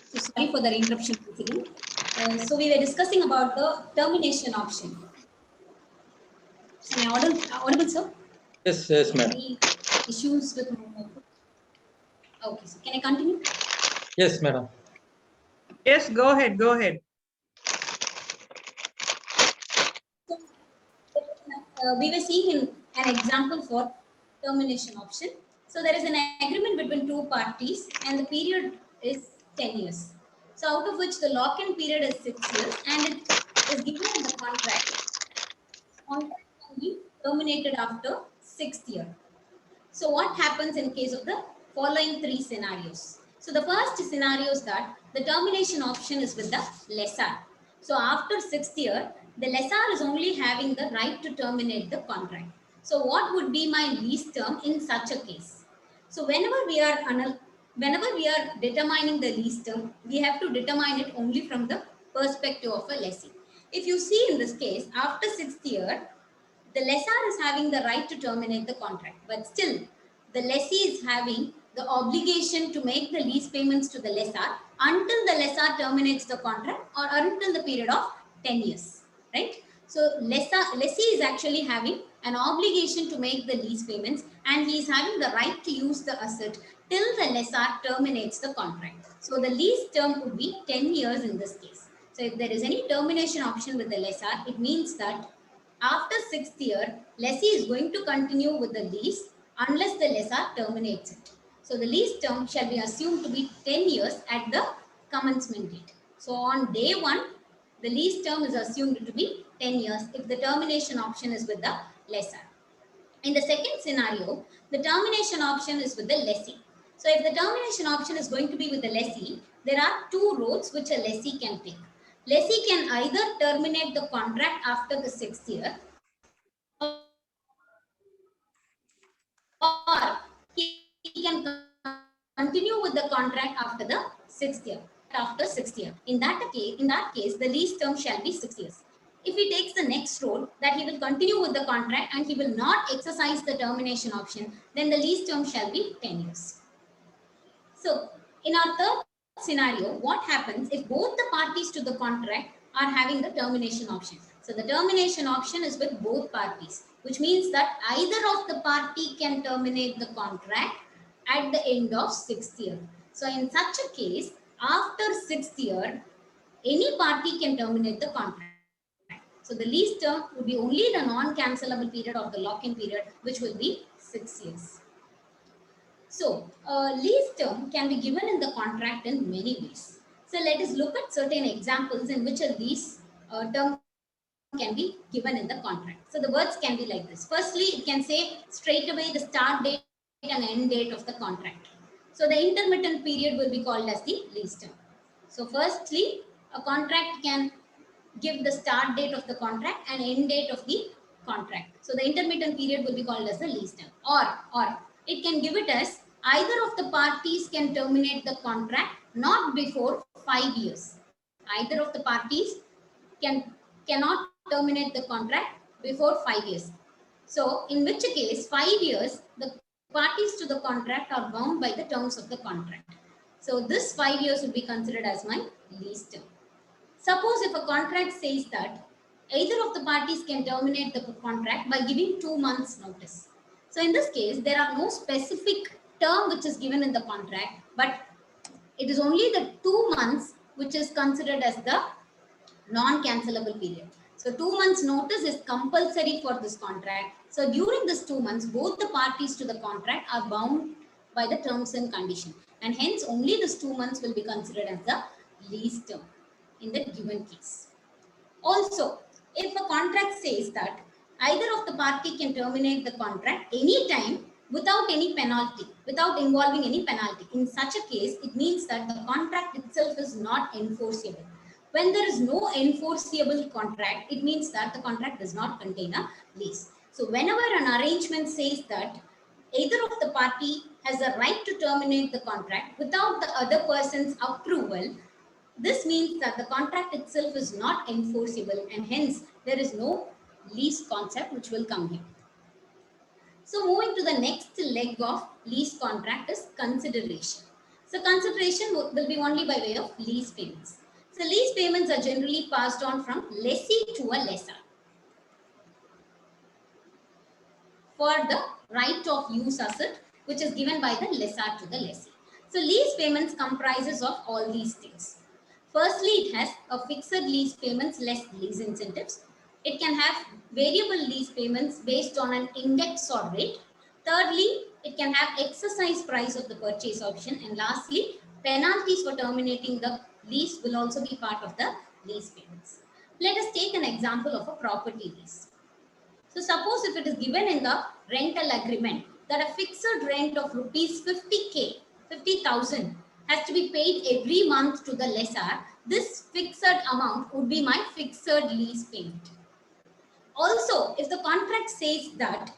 So sorry for the interruption once again. So we were discussing about the termination option. Am I audible, sir? Yes, yes, madam. Any issues with my... Okay, so can I continue? Yes, madam. Yes, go ahead. Go ahead. We were seeing an example for termination option. So there is an agreement between two parties and the period is 10 years. So out of which the lock-in period is 6 years and it is given in the contract. Contract can be terminated after 6th year. So what happens in case of the following three scenarios? So the first scenario is that the termination option is with the lessor. So after 6th year, the lessor is only having the right to terminate the contract. So what would be my lease term in such a case? So whenever we are determining the lease term, we have to determine it only from the perspective of a lessee. If you see in this case, after 6th year, the lessor is having the right to terminate the contract, but still the lessee is having the obligation to make the lease payments to the lessor until the lessor terminates the contract or until the period of 10 years, right? So lessee is actually having an obligation to make the lease payments and he is having the right to use the asset till the lessor terminates the contract. So the lease term would be 10 years in this case. So if there is any termination option with the lessor, it means that after 6th year, lessee is going to continue with the lease unless the lessor terminates it. So the lease term shall be assumed to be 10 years at the commencement date. So on day 1, the lease term is assumed to be 10 years if the termination option is with the lessor. In the second scenario, the termination option is with the lessee. So if the termination option is going to be with the lessee, there are two roads which a lessee can take. Lessee can either terminate the contract after the 6th year or he can continue with the contract after the 6th year. After 6th year. In that case, the lease term shall be 6 years. If he takes the next road that he will continue with the contract and he will not exercise the termination option, then the lease term shall be 10 years. So in our third scenario, what happens if both the parties to the contract are having the termination option? So the termination option is with both parties, which means that either of the party can terminate the contract at the end of 6th year. So in such a case, after 6th year, any party can terminate the contract. So the lease term would be only the non-cancelable period of the lock-in period, which will be 6 years. So a lease term can be given in the contract in many ways. So let us look at certain examples in which a lease term can be given in the contract. So the words can be like this. Firstly, it can say straight away the start date and end date of the contract. So the intermittent period will be called as the lease term. So firstly, a contract can give the start date of the contract and end date of the contract. So the intermittent period will be called as the lease term. Or it can give it as either of the parties can terminate the contract not before 5 years. Either of the parties cannot terminate the contract before 5 years. So in which case 5 years the parties to the contract are bound by the terms of the contract. So this 5 years would be considered as my lease term. Suppose if a contract says that either of the parties can terminate the contract by giving 2 months notice. So in this case, there are no specific term which is given in the contract, but it is only the 2 months which is considered as the non-cancelable period. So 2 months notice is compulsory for this contract. So during this 2 months, both the parties to the contract are bound by the terms and conditions. And hence only this 2 months will be considered as the lease term in the given case. Also, if a contract says that either of the party can terminate the contract anytime without any penalty, without involving any penalty, in such a case, it means that the contract itself is not enforceable. When there is no enforceable contract, it means that the contract does not contain a lease. So whenever an arrangement says that either of the party has a right to terminate the contract without the other person's approval, this means that the contract itself is not enforceable and hence there is no lease concept which will come here. So moving to the next leg of lease contract is consideration. So consideration will be only by way of lease payments. So lease payments are generally passed on from lessee to a lessor for the right of use asset which is given by the lessor to the lessee. So lease payments comprises of all these things. Firstly, it has a fixed lease payments less lease incentives. It can have variable lease payments based on an index or rate. Thirdly, it can have exercise price of the purchase option. And lastly, penalties for terminating the lease will also be part of the lease payments. Let us take an example of a property lease. So suppose if it is given in the rental agreement that a fixed rent of rupees 50,000 has to be paid every month to the lessor, this fixed amount would be my fixed lease payment. Also, if the contract says that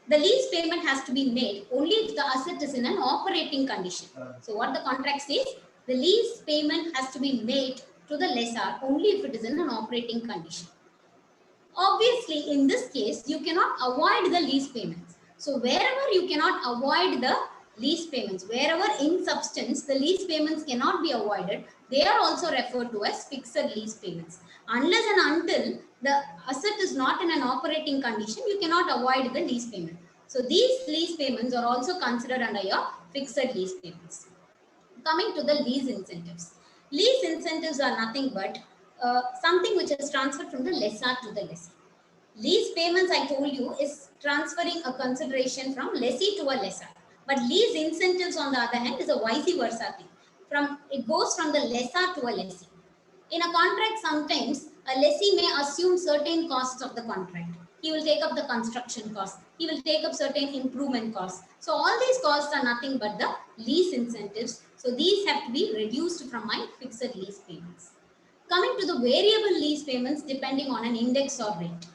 the lease payment has to be made only if the asset is in an operating condition. So what the contract says, the lease payment has to be made to the lessor only if it is in an operating condition. Obviously, in this case, you cannot avoid the lease payments. So wherever you cannot avoid the lease payments, wherever in substance the lease payments cannot be avoided, they are also referred to as fixed lease payments. Unless and until the asset is not in an operating condition, you cannot avoid the lease payment. So these lease payments are also considered under your fixed lease payments. Coming to the lease incentives. Lease incentives are nothing but something which is transferred from the lessor to the lessee. Lease payments, I told you, is transferring a consideration from lessee to a lessor. But lease incentives, on the other hand, is a vice versa thing. It goes from the lessor to a lessee. In a contract, sometimes a lessee may assume certain costs of the contract. He will take up the construction costs. He will take up certain improvement costs. So all these costs are nothing but the lease incentives. So these have to be reduced from my fixed lease payments. Coming to the variable lease payments depending on an index or rate.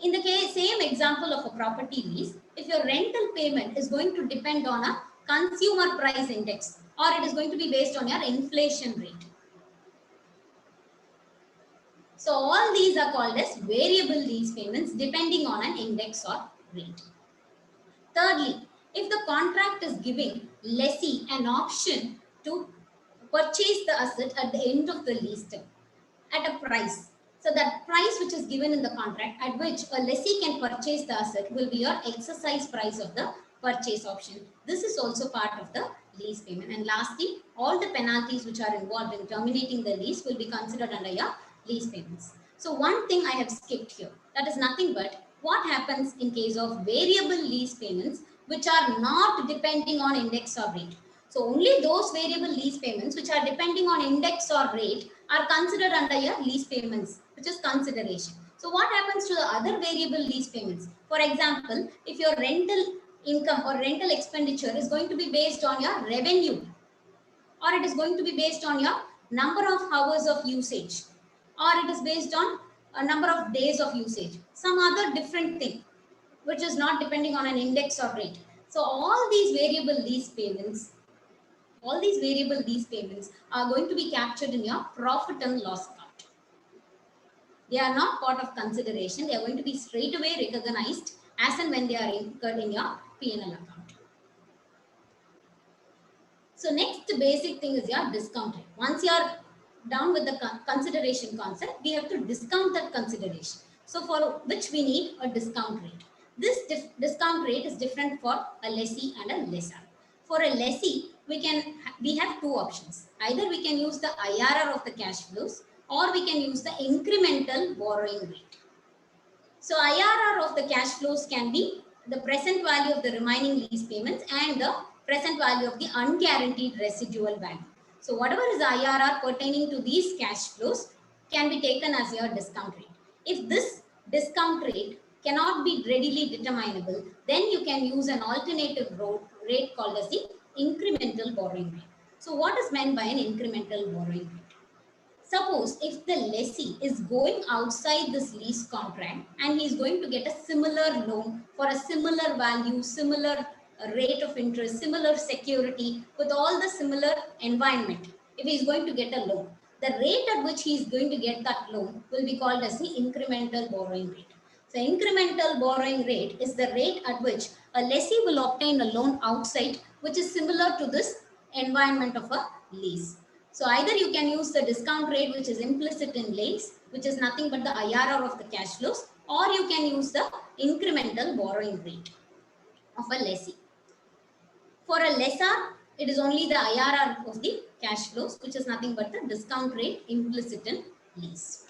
In the same example of a property lease, if your rental payment is going to depend on a consumer price index or it is going to be based on your inflation rate. So all these are called as variable lease payments depending on an index or rate. Thirdly, if the contract is giving lessee an option to purchase the asset at the end of the lease term at a price. So that price which is given in the contract at which a lessee can purchase the asset will be your exercise price of the purchase option. This is also part of the lease payment. And lastly, all the penalties which are involved in terminating the lease will be considered under your lease payments. So one thing I have skipped here, that is nothing but what happens in case of variable lease payments which are not depending on index or rate. So only those variable lease payments which are depending on index or rate are considered under your lease payments, which is consideration. So what happens to the other variable lease payments? For example, if your rental income or rental expenditure is going to be based on your revenue, or it is going to be based on your number of hours of usage, or it is based on a number of days of usage, some other different thing which is not depending on an index or rate. So all these variable lease payments are going to be captured in your profit and loss account. They are not part of consideration. They are going to be straight away recognized as and when they are incurred in your P&L account. So next basic thing is your discount rate. Once you are down with the consideration concept, we have to discount that consideration. So for which we need a discount rate. This discount rate is different for a lessee and a lessor. For a lessee, we have two options. Either we can use the IRR of the cash flows, or we can use the incremental borrowing rate. So IRR of the cash flows can be the present value of the remaining lease payments and the present value of the unguaranteed residual value. So whatever is IRR pertaining to these cash flows can be taken as your discount rate. If this discount rate cannot be readily determinable, then you can use an alternative rate called as the incremental borrowing rate. So what is meant by an incremental borrowing rate? Suppose if the lessee is going outside this lease contract and he is going to get a similar loan for a similar value, similar rate of interest, similar security with all the similar environment, if he is going to get a loan, the rate at which he is going to get that loan will be called as the incremental borrowing rate. So incremental borrowing rate is the rate at which a lessee will obtain a loan outside which is similar to this environment of a lease. So either you can use the discount rate which is implicit in lease, which is nothing but the IRR of the cash flows, or you can use the incremental borrowing rate of a lessee. For a lessor, it is only the IRR of the cash flows, which is nothing but the discount rate implicit in lease.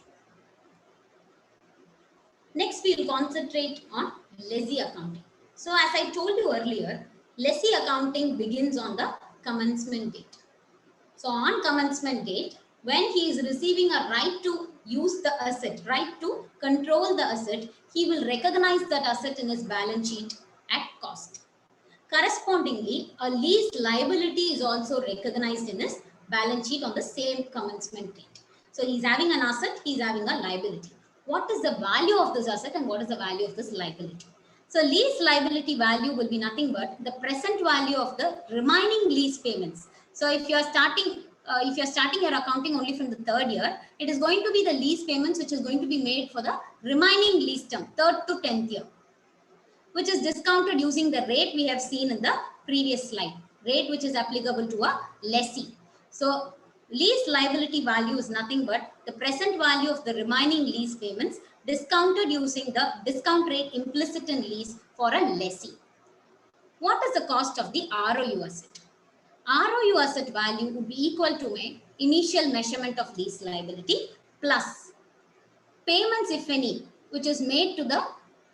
Next, we will concentrate on lessee accounting. So as I told you earlier, lessee accounting begins on the commencement date. So on commencement date, when he is receiving a right to use the asset, right to control the asset, he will recognize that asset in his balance sheet at cost. Correspondingly, a lease liability is also recognized in his balance sheet on the same commencement date. So he's having an asset, he's having a liability. What is the value of this asset and what is the value of this liability? So lease liability value will be nothing but the present value of the remaining lease payments. So if you're starting your accounting only from the third year, it is going to be the lease payments which is going to be made for the remaining lease term, 3rd to 10th year, which is discounted using the rate we have seen in the previous slide, rate which is applicable to a lessee. So lease liability value is nothing but the present value of the remaining lease payments discounted using the discount rate implicit in lease for a lessee. What is the cost of the ROU asset? ROU asset value would be equal to my initial measurement of lease liability plus payments, if any, which is made to the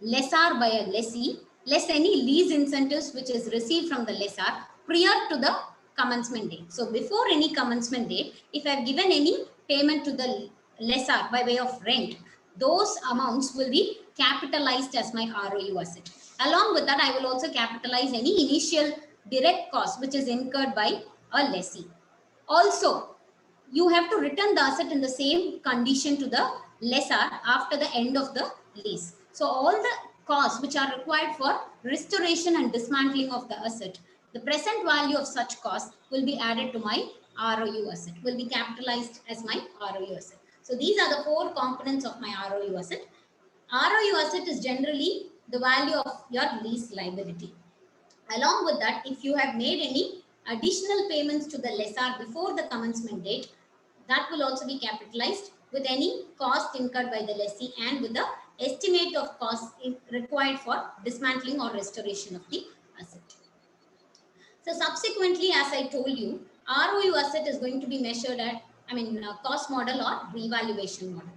lessor by a lessee, less any lease incentives which is received from the lessor prior to the commencement date. So before any commencement date, if I have given any payment to the lessor by way of rent, those amounts will be capitalized as my ROU asset. Along with that, I will also capitalize any initial direct cost which is incurred by a lessee. Also, you have to return the asset in the same condition to the lessor after the end of the lease. So all the costs which are required for restoration and dismantling of the asset, the present value of such costs will be added to my ROU asset, will be capitalized as my ROU asset. So these are the 4 components of my ROU asset. ROU asset is generally the value of your lease liability. Along with that, if you have made any additional payments to the lessor before the commencement date, that will also be capitalized with any cost incurred by the lessee and with the estimate of costs required for dismantling or restoration of the asset. So subsequently, as I told you, ROU asset is going to be measured at, cost model or revaluation model.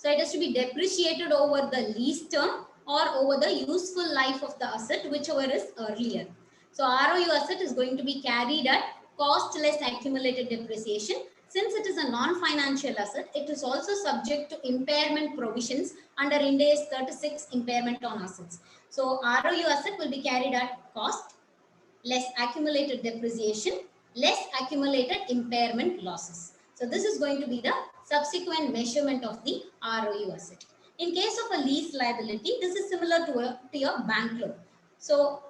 So it has to be depreciated over the lease term or over the useful life of the asset, whichever is earlier. So ROU asset is going to be carried at cost less accumulated depreciation. Since it is a non-financial asset, it is also subject to impairment provisions under Ind AS 36 impairment on assets. So ROU asset will be carried at cost, less accumulated depreciation, less accumulated impairment losses. So this is going to be the subsequent measurement of the ROU asset. In case of a lease liability, this is similar to your bank loan. So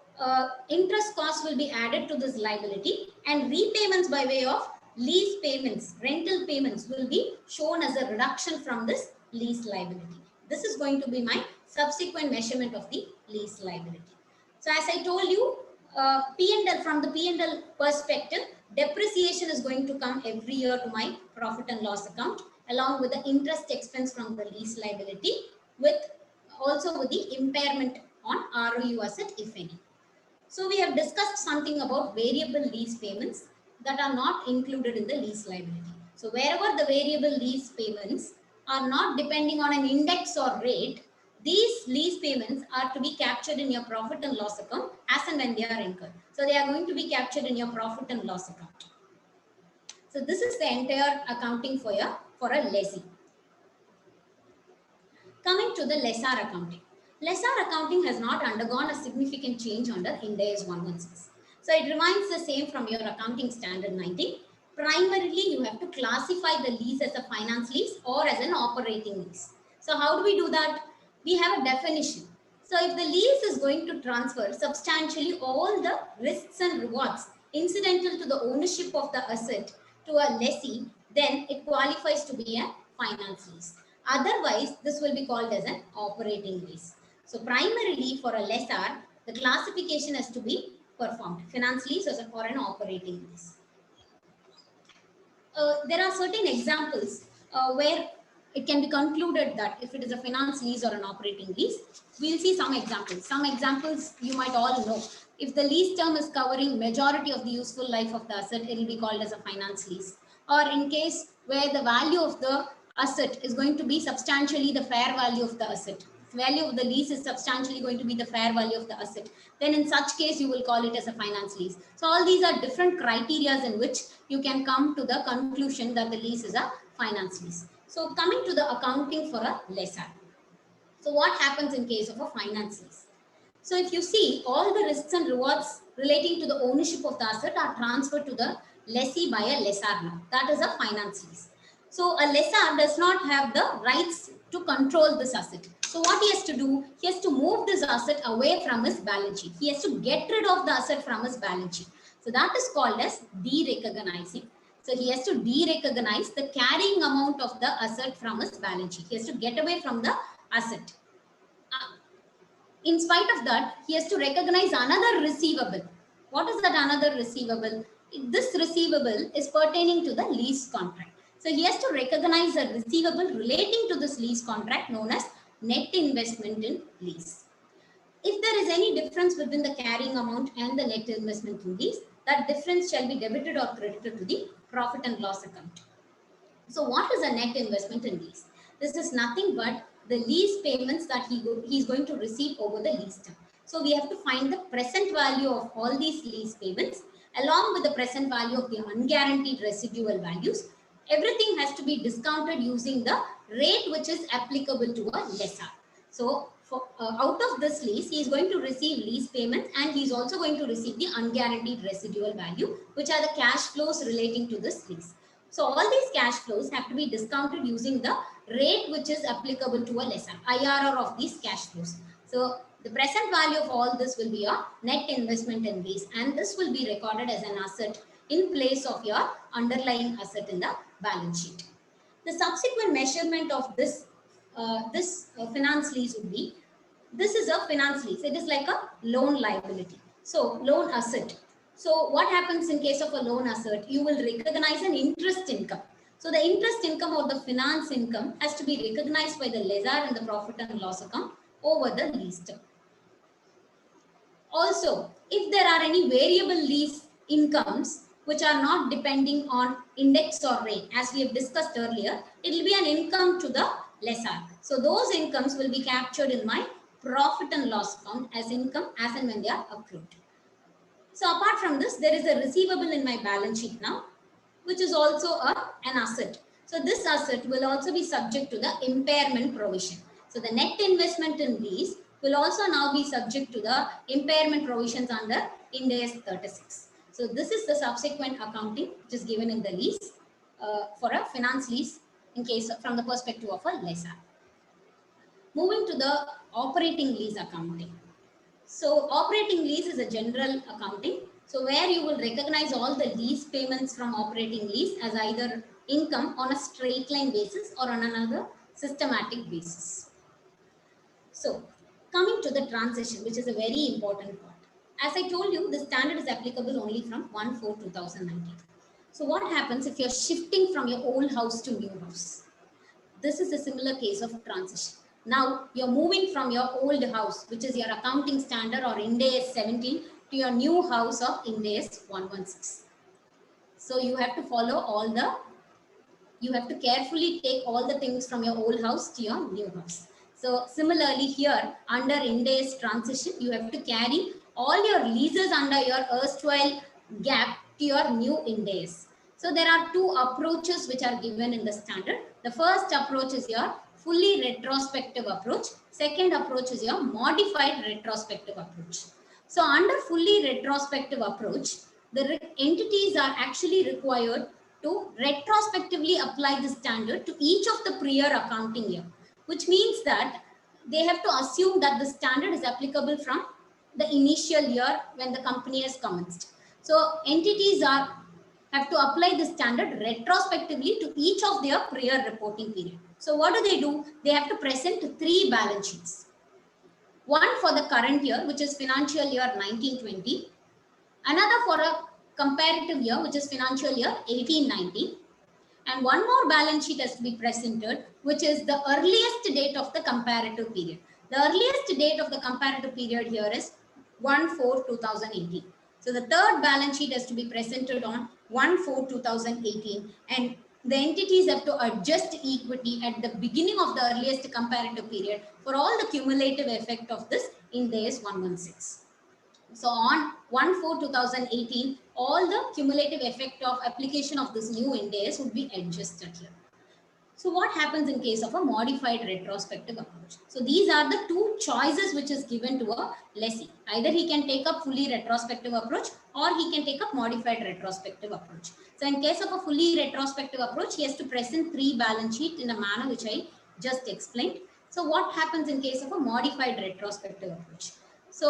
interest cost will be added to this liability, and repayments by way of lease payments, rental payments will be shown as a reduction from this lease liability. This is going to be my subsequent measurement of the lease liability. So as I told you, P&L, from the P&L perspective, depreciation is going to come every year to my profit and loss account, along with the interest expense from the lease liability, with also with the impairment on ROU asset, if any. So we have discussed something about variable lease payments that are not included in the lease liability. So wherever the variable lease payments are not depending on an index or rate, these lease payments are to be captured in your profit and loss account as and when they are incurred. So they are going to be captured in your profit and loss account. So this is the entire accounting for a lessee. Coming to the lessor accounting. Lessor accounting has not undergone a significant change under Ind AS 116. So it remains the same from your accounting standard 19. Primarily, you have to classify the lease as a finance lease or as an operating lease. So how do we do that? We have a definition. So if the lease is going to transfer substantially all the risks and rewards incidental to the ownership of the asset to a lessee, then it qualifies to be a finance lease. Otherwise, this will be called as an operating lease. So primarily for a lessor, the classification has to be performed. Finance lease or an operating lease. There are certain examples where it can be concluded that if it is a finance lease or an operating lease, we'll see some examples. Some examples you might all know. If the lease term is covering majority of the useful life of the asset, it will be called as a finance lease. Or in case where the value of the asset is going to be substantially the fair value of the asset. Value of the lease is substantially going to be the fair value of the asset. Then in such case, you will call it as a finance lease. So all these are different criteria in which you can come to the conclusion that the lease is a finance lease. So coming to the accounting for a lessor. So what happens in case of a finance lease? So if you see, all the risks and rewards relating to the ownership of the asset are transferred to the lessee by a lessor now. That is a finance lease. So a lessor does not have the rights to control this asset. So what he has to do, he has to move this asset away from his balance sheet. He has to get rid of the asset from his balance sheet. So that is called as derecognizing. So he has to derecognize the carrying amount of the asset from his balance sheet. He has to get away from the asset. In spite of that, he has to recognize another receivable. What is that another receivable? This receivable is pertaining to the lease contract. So he has to recognize a receivable relating to this lease contract known as net investment in lease. If there is any difference between the carrying amount and the net investment in lease, that difference shall be debited or credited to the profit and loss account. So what is a net investment in lease? This is nothing but the lease payments that he is going to receive over the lease term. So we have to find the present value of all these lease payments along with the present value of the unguaranteed residual values. Everything has to be discounted using the rate which is applicable to a lessor. So out of this lease, he is going to receive lease payments and he is also going to receive the unguaranteed residual value, which are the cash flows relating to this lease. So all these cash flows have to be discounted using the rate which is applicable to a lessor, IRR of these cash flows. So the present value of all this will be your net investment in lease, and this will be recorded as an asset in place of your underlying asset in the balance sheet. The subsequent measurement of this finance lease would be, this is a finance lease. It is like a loan liability. So loan asset. So what happens in case of a loan asset? You will recognize an interest income. So the interest income or the finance income has to be recognized by the lessor in the profit and loss account over the lease term. Also, if there are any variable lease incomes which are not depending on index or rate, as we have discussed earlier, it will be an income to the lessor. So those incomes will be captured in my profit and loss account as income as and when they are accrued. So apart from this, there is a receivable in my balance sheet now, which is also an asset. So this asset will also be subject to the impairment provision. So the net investment in lease will also now be subject to the impairment provisions under Ind AS 36. So this is the subsequent accounting which is given in the lease for a finance lease in case of, from the perspective of a lessor. Moving to the operating lease accounting. So operating lease is a general accounting. So where you will recognize all the lease payments from operating lease as either income on a straight line basis or on another systematic basis. So coming to the transition, which is a very important part. As I told you, the standard is applicable only from 1/4/2019. So what happens if you're shifting from your old house to new house? This is a similar case of transition. Now you're moving from your old house, which is your accounting standard or Ind AS 17, to your new house of Ind AS 116. So you have to follow you have to carefully take all the things from your old house to your new house. So similarly here, under Ind AS transition, you have to carry all your leases under your erstwhile gap to your new Ind AS. So there are two approaches which are given in the standard. The first approach is your fully retrospective approach. Second approach is your modified retrospective approach. So under fully retrospective approach, the entities are actually required to retrospectively apply the standard to each of the prior accounting year, which means that they have to assume that the standard is applicable from the initial year when the company has commenced. So entities have to apply the standard retrospectively to each of their prior reporting period. So what do? They have to present 3 balance sheets. One for the current year, which is financial year 1920. Another for a comparative year, which is financial year 1890. And one more balance sheet has to be presented, which is the earliest date of the comparative period. The earliest date of the comparative period here is 1/4/2018. So the third balance sheet has to be presented on 1/4/2018, and the entities have to adjust equity at the beginning of the earliest comparative period for all the cumulative effect of this Ind AS 116. So on 1/4/2018, all the cumulative effect of application of this new Ind AS would be adjusted here. So what happens in case of a modified retrospective approach? So these are the two choices which is given to a lessee. Either he can take up fully retrospective approach or he can take up modified retrospective approach. So in case of a fully retrospective approach, he has to present 3 balance sheet in a manner which I just explained. So what happens in case of a modified retrospective approach? So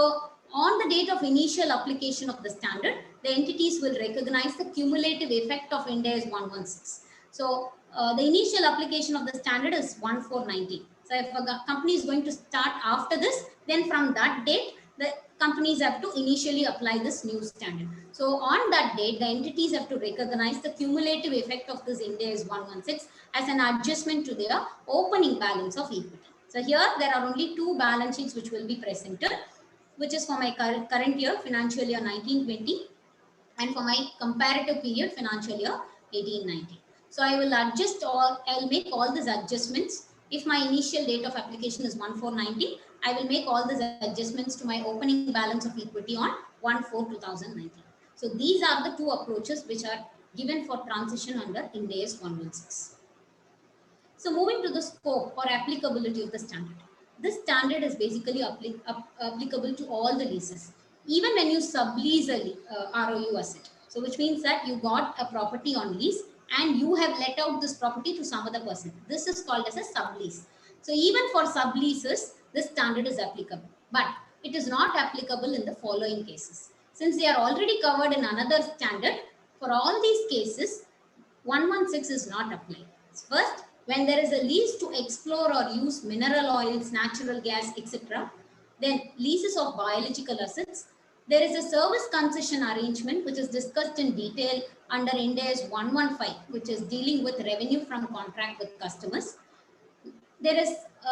on the date of initial application of the standard, the entities will recognize the cumulative effect of Ind AS 116. So the initial application of the standard is 1/4/19. So if a company is going to start after this, then from that date, the companies have to initially apply this new standard. So on that date, the entities have to recognize the cumulative effect of this Ind AS 116 as an adjustment to their opening balance of equity. So here there are only 2 balance sheets which will be presented, which is for my current year, financial year 1920, and for my comparative period, financial year 1890. So I will I'll make all these adjustments. If my initial date of application is 1/4/19, I will make all these adjustments to my opening balance of equity on 1/4/2019. So these are the 2 approaches which are given for transition under Ind AS 116. So moving to the scope or applicability of the standard. This standard is basically applicable to all the leases, even when you sublease a ROU asset. So which means that you got a property on lease and you have let out this property to some other person. This is called as a sublease. So even for subleases, this standard is applicable, but it is not applicable in the following cases. Since they are already covered in another standard, for all these cases, 116 is not applied. First, when there is a lease to explore or use mineral oils, natural gas, etc., then leases of biological assets. There is a service concession arrangement which is discussed in detail under Ind AS 115, which is dealing with revenue from contract with customers. There is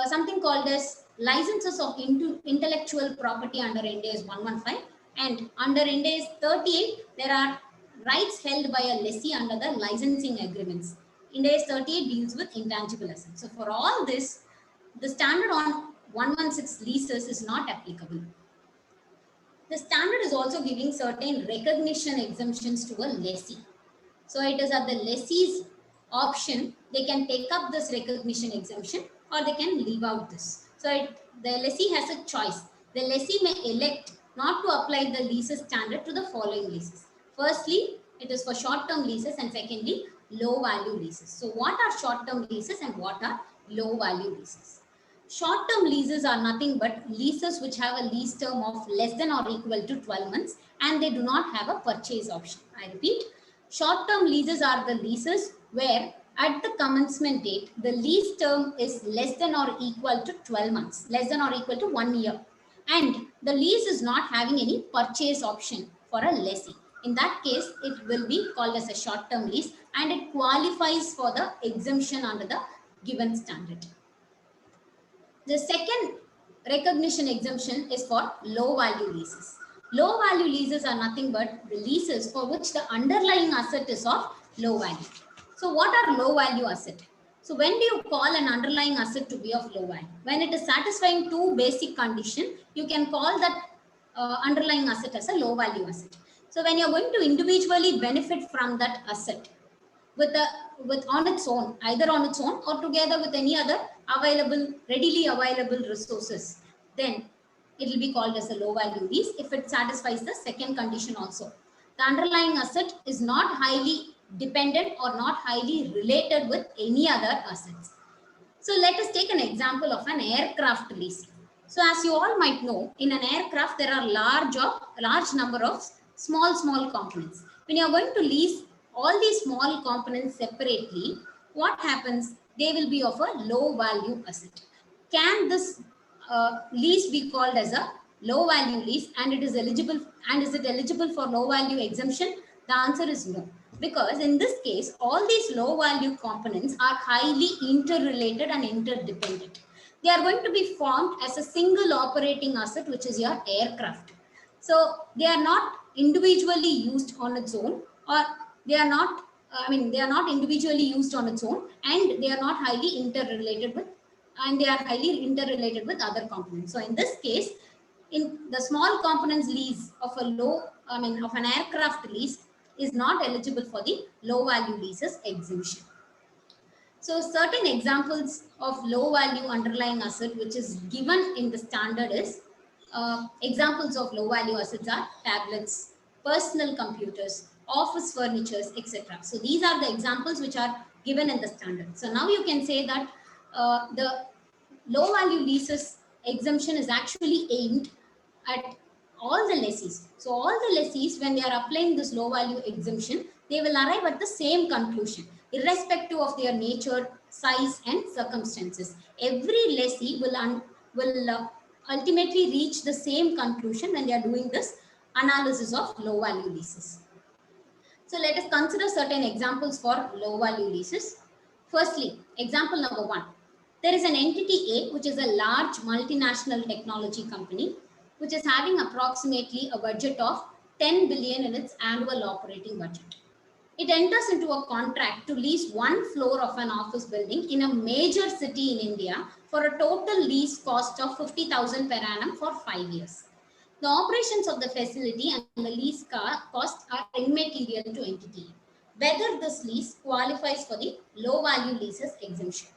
something called as licenses of intellectual property under Ind AS 115, and under Ind AS 38, there are rights held by a lessee under the licensing agreements. Ind AS 38 deals with intangible assets. So for all this, the standard on 116 leases is not applicable. The standard is also giving certain recognition exemptions to a lessee. So it is at the lessee's option, they can take up this recognition exemption or they can leave out this. So the lessee has a choice. The lessee may elect not to apply the leases standard to the following leases. Firstly, it is for short-term leases, and secondly, low-value leases. So what are short-term leases and what are low-value leases? Short-term leases are nothing but leases which have a lease term of less than or equal to 12 months and they do not have a purchase option. I repeat, short-term leases are the leases where at the commencement date, the lease term is less than or equal to 12 months, less than or equal to 1 year. And the lease is not having any purchase option for a lessee. In that case, it will be called as a short-term lease and it qualifies for the exemption under the given standard. The second recognition exemption is for low-value leases. Low-value leases are nothing but the leases for which the underlying asset is of low value. So what are low-value assets? So when do you call an underlying asset to be of low value? When it is satisfying two basic conditions, you can call that underlying asset as a low-value asset. So when you're going to individually benefit from that asset, with on its own, either on its own or together with any other readily available resources, then it will be called as a low value lease if it satisfies the second condition also. The underlying asset is not highly dependent or not highly related with any other assets. So let us take an example of an aircraft lease. So as you all might know, in an aircraft, there are large number of small components. When you are going to lease all these small components separately, what happens? They will be of a low value asset. Can this lease be called as a low value lease and it is eligible, and is it eligible for low value exemption? The answer is no, because in this case, all these low value components are highly interrelated and interdependent. They are going to be formed as a single operating asset, which is your aircraft. So they are not individually used on its own, or they are not individually used on its own, and they are not highly interrelated with, other components. So in this case, in the small components lease of of an aircraft lease is not eligible for the low value leases exemption. So certain examples of low value underlying asset which is given in the standard is, examples of low value assets are tablets, personal computers, office furnitures, etc. So these are the examples which are given in the standard. So now you can say that the low value leases exemption is actually aimed at all the lessees. So all the lessees, when they are applying this low value exemption, they will arrive at the same conclusion, irrespective of their nature, size, and circumstances. Every lessee will ultimately reach the same conclusion when they are doing this analysis of low value leases. So let us consider certain examples for low value leases. Firstly, example number 1. There is an entity A, which is a large multinational technology company, which is having approximately a budget of 10 billion in its annual operating budget. It enters into a contract to lease one floor of an office building in a major city in India for a total lease cost of 50,000 per annum for 5 years. The operations of the facility and the lease cost are immaterial to entity A. Whether this lease qualifies for the low value leases exemption.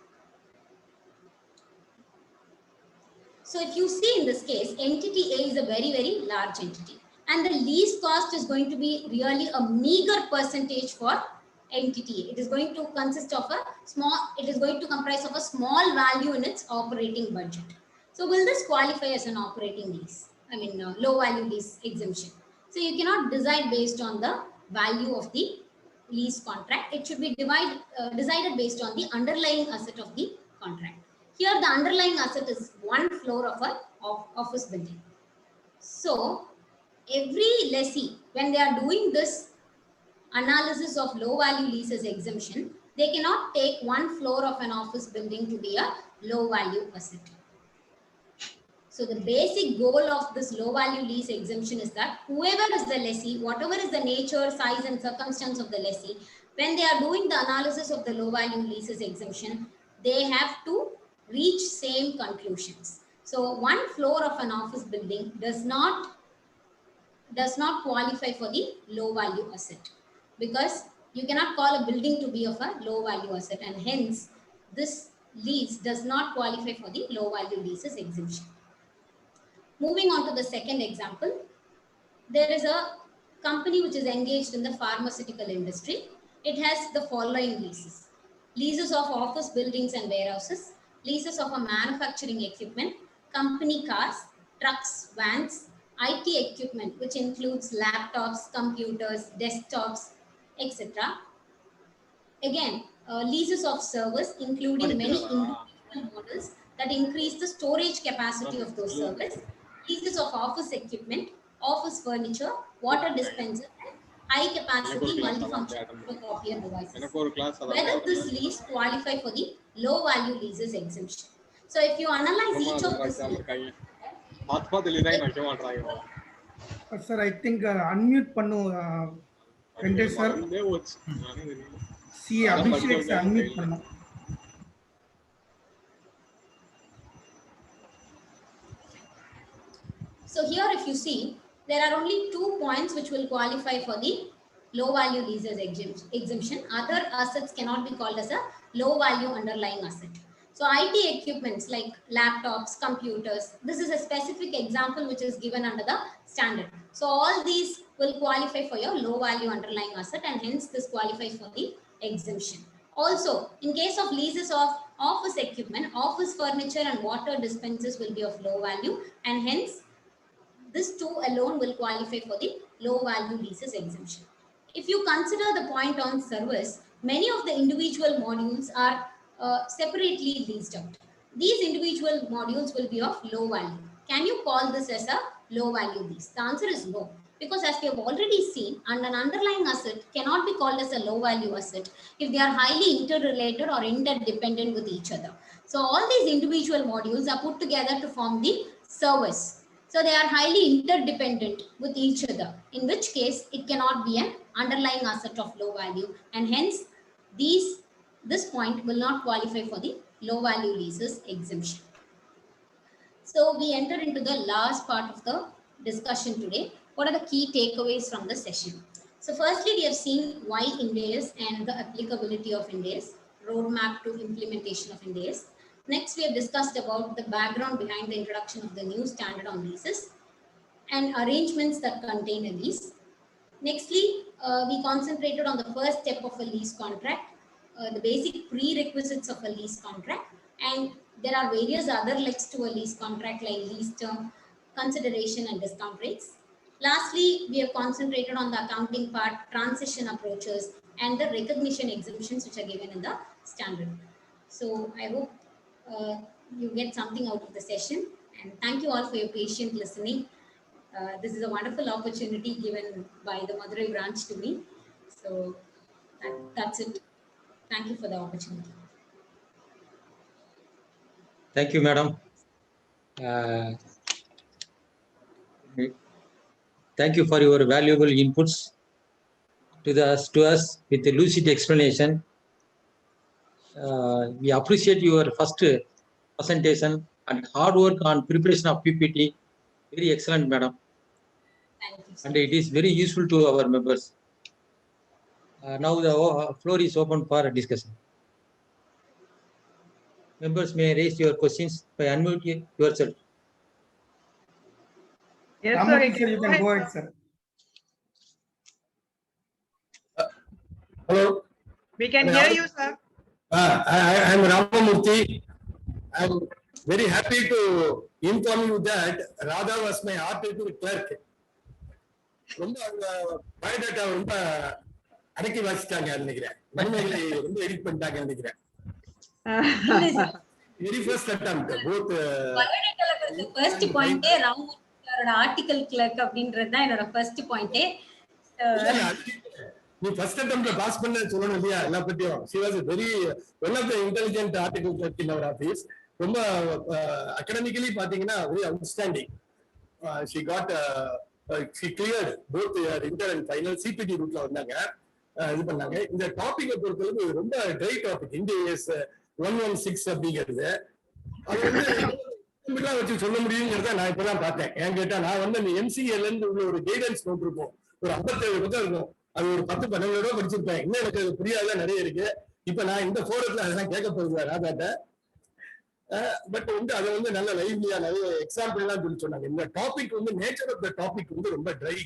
So if you see in this case, entity A is a very, very large entity. And the lease cost is going to be really a meager percentage for entity A. It is going to consist of comprise of a small value in its operating budget. So will this qualify as an operating lease? Low value lease exemption. So you cannot decide based on the value of the lease contract. It should be decided based on the underlying asset of the contract. Here the underlying asset is one floor of an office building. So every lessee, when they are doing this analysis of low value leases exemption, they cannot take one floor of an office building to be a low value asset. So the basic goal of this low value lease exemption is that whoever is the lessee, whatever is the nature, size and circumstance of the lessee, when they are doing the analysis of the low value leases exemption, they have to reach same conclusions. So one floor of an office building does not qualify for the low value asset, because you cannot call a building to be of a low value asset, and hence this lease does not qualify for the low value leases exemption. Moving on to the second example, there is a company which is engaged in the pharmaceutical industry. It has the following leases: leases of office buildings and warehouses, leases of a manufacturing equipment, company cars, trucks, vans, IT equipment, which includes laptops, computers, desktops, etc. Again, leases of servers, including many individual models that increase the storage capacity of those servers, leases of office equipment, office furniture, water dispenser, and high capacity multifunction photocopier devices. Whether this lease qualify for the low value leases exemption. So if you analyze each of these, Sir, I think unmute pannu Vendesh sir. See Abhishek sir unmute pannu. so here if you see, there are only 2 points which will qualify for the low value leases exemption. Other assets cannot be called as a low value underlying asset. So IT equipments like laptops, computers, this is a specific example which is given under the standard. So all these will qualify for your low value underlying asset, and hence this qualifies for the exemption. Also, in case of leases of office equipment, office furniture and water dispensers will be of low value, and hence this two alone will qualify for the low value leases exemption. If you consider the point on servers, many of the individual modules are separately leased out. These individual modules will be of low value. Can you call this as a low value lease? The answer is no, because as we have already seen, an underlying asset cannot be called as a low value asset if they are highly interrelated or interdependent with each other. So all these individual modules are put together to form the servers. So they are highly interdependent with each other, in which case it cannot be an underlying asset of low value, and hence this point will not qualify for the low value leases exemption. So we enter into the last part of the discussion today. What are the key takeaways from the session? So firstly, we have seen why Ind AS and the applicability of Ind AS, roadmap to implementation of Ind AS. Next, we have discussed about the background behind the introduction of the new standard on leases and arrangements that contain a lease. Nextly, we concentrated on the first step of a lease contract, the basic prerequisites of a lease contract, and there are various other legs to a lease contract like lease term, consideration, and discount rates. Lastly, we have concentrated on the accounting part, transition approaches, and the recognition exemptions which are given in the standard. So I hope you get something out of the session, and thank you all for your patient listening. This is a wonderful opportunity given by the Madurai branch to me. So that's it. Thank you for the opportunity. Thank you, madam. Thank you for your valuable inputs to us with a lucid explanation. We appreciate your first presentation and hard work on preparation of PPT. Very excellent, madam. Thank you. And it is very useful to our members. Now the floor is open for discussion. Members may raise your questions by unmuting yourself. Yes, Ramamurthy sir. sir, you can go ahead, sir. Hello. We can hear you, sir. I am Ramamurthy. I am very happy to inform you that Radha was my article clerk. ரொம்ப biodata ரொம்ப அடக்கி வாசிட்டாங்க நினைக்கிறேன். உண்மைகளை ரொம்ப edit பண்ணிட்டாங்க நினைக்கிறேன். Very first attempt, both. பயோடேட்டால கொடுத்த first பாயிண்டே ராமமூர்த்தியோட article clerk அப்படின்றது தான் என்னோட ஃபர்ஸ்ட் பாயிண்டே. நீ ஃபர்ஸ்ட் அட்டெம்ப்ட்ல பாஸ் பண்ண சொல்லணும் இல்லையா எல்லா பத்தியும். She was a very one of the intelligent article clerk in our office. ரொம்ப academically பாத்தீங்கன்னா very outstanding. She got she cleared both her inter and final CPT route ல வந்தாங்க. இது பண்ணாங்க. இந்த டாபிக்கை பொறுத்தளவுக்கு ரொம்ப ட்ரை டாபிக், இந்தியஸ் 116 அப்படிங்கிறது. அது வந்து வச்சு சொல்ல முடியுங்கிறத நான் இப்பதான் பார்த்தேன். ஏன் கேட்டா நான் வந்து அந்த MCA இருந்து உள்ள ஒரு கைடன்ஸ் நோட் இருக்கும், ஒரு 57 பக்கம் இருக்கும். அது ஒரு 10-12 படிச்சிருப்பேன். இன்னும் எனக்கு அது புரியாத நிறைய இருக்கு. இப்ப நான் இந்த போரத்துல அதெல்லாம் கேட்க போகுது ராதாட்ட. பட் வந்து அதை வந்து நல்ல லைவ்லியா நிறைய எக்ஸாம்பிள் எல்லாம் சொல்லி சொன்னாங்க. இந்த டாபிக் வந்து நேச்சர் ஆஃப் த டாபிக் வந்து ரொம்ப ட்ரை,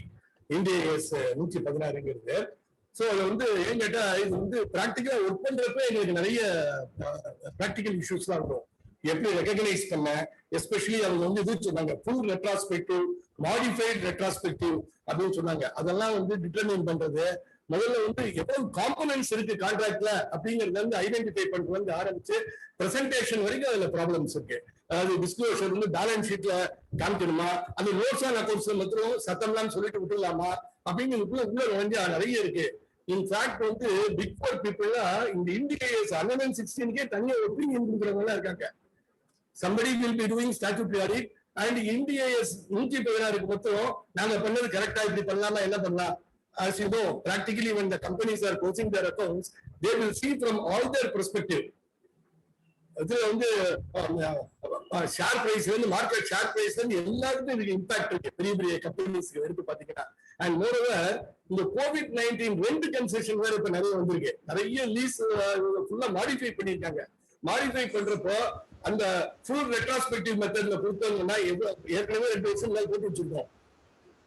இந்தியஸ் 116ங்கிறது. ஸோ அதை வந்து ஏன் கேட்டா இது வந்து ப்ராக்டிக்கலா ஒர்க் பண்றப்ப எங்களுக்கு நிறைய ப்ராக்டிக்கல் இஷ்யூஸ் தான் இருக்கும். எப்படி ரெகக்னைஸ் பண்ண, எஸ்பெஷலி அவங்க வந்து இது சொன்னாங்க, ஃபுல் ரெட்ராஸ்பெக்டிவ், மாடிஃபைட் ரெட்ராஸ்பெக்டிவ் அப்படின்னு சொன்னாங்க. அதெல்லாம் வந்து டிட்டர்மைன் பண்றது, முதல்ல வந்து எவ்வளவு காம்பனன்ட்ஸ் இருக்கு கான்ட்ராக்ட்ல அப்படிங்கறத வந்து ஐடென்டிஃபை பண்றது வந்து ஆரம்பிச்சு பிரசன்டேஷன் வரைக்கும் அதுல ப்ராப்ளம்ஸ் இருக்கு. அதாவது டிஸ்க்ளோஷர் வந்து பேலன்ஸ் ஷீட்ல காமிக்கணுமா, அந்த நோட்ஸ் ஆன் அக்கௌண்ட்ஸ்ல மட்டும் சத்தம்லாம் சொல்லிட்டு விட்டுலாமா அப்படிங்கிறதுக்குள்ள உள்ள வேண்டிய நிறைய இருக்கு. இன்ஃபேக்ட் வந்து பிக் ஃபோர் பீப்புள்லாம் இந்த இந்தியஸ் 116க்கே தனியா ஒப்பீனியன் கொடுக்குறவங்க எல்லாம் இருக்காங்க. somebody will be doing statutory audit and இந்தியஸ் 116க்கு மட்டும் நாங்க பண்ணது கரெக்டா, இப்படி பண்ணலாமா, என்ன பண்ணலாம். As you know, practically when the companies are closing their accounts, they will see from all their perspective. அதுல வந்து ஷேர் பிரைஸ்ல இருந்து, மார்க்கெட் ஷேர் பிரைஸ்ல இருந்து எல்லாருக்கும் இதுக்கு இம்பாக்ட் இருக்கு பெரிய பெரிய கம்பெனிஸ்க்கு எடுத்து பாத்தீங்கன்னா. அண்ட் மோரோவர் இந்த COVID-19 ரெண்ட் கன்செஷன் வேற இப்ப நிறைய வந்திருக்கு. நிறைய லீஸ் ஃபுல்லா மாடிஃபை பண்ணிருக்காங்க. மாடிஃபை பண்றப்போ அந்த ஃபுல் ரெட்ராஸ்பெக்டிவ் மெத்தட்ல கொடுத்தாங்கன்னா ஏற்கனவே 2 வருஷம் மேல போட்டு வச்சிருக்கோம்.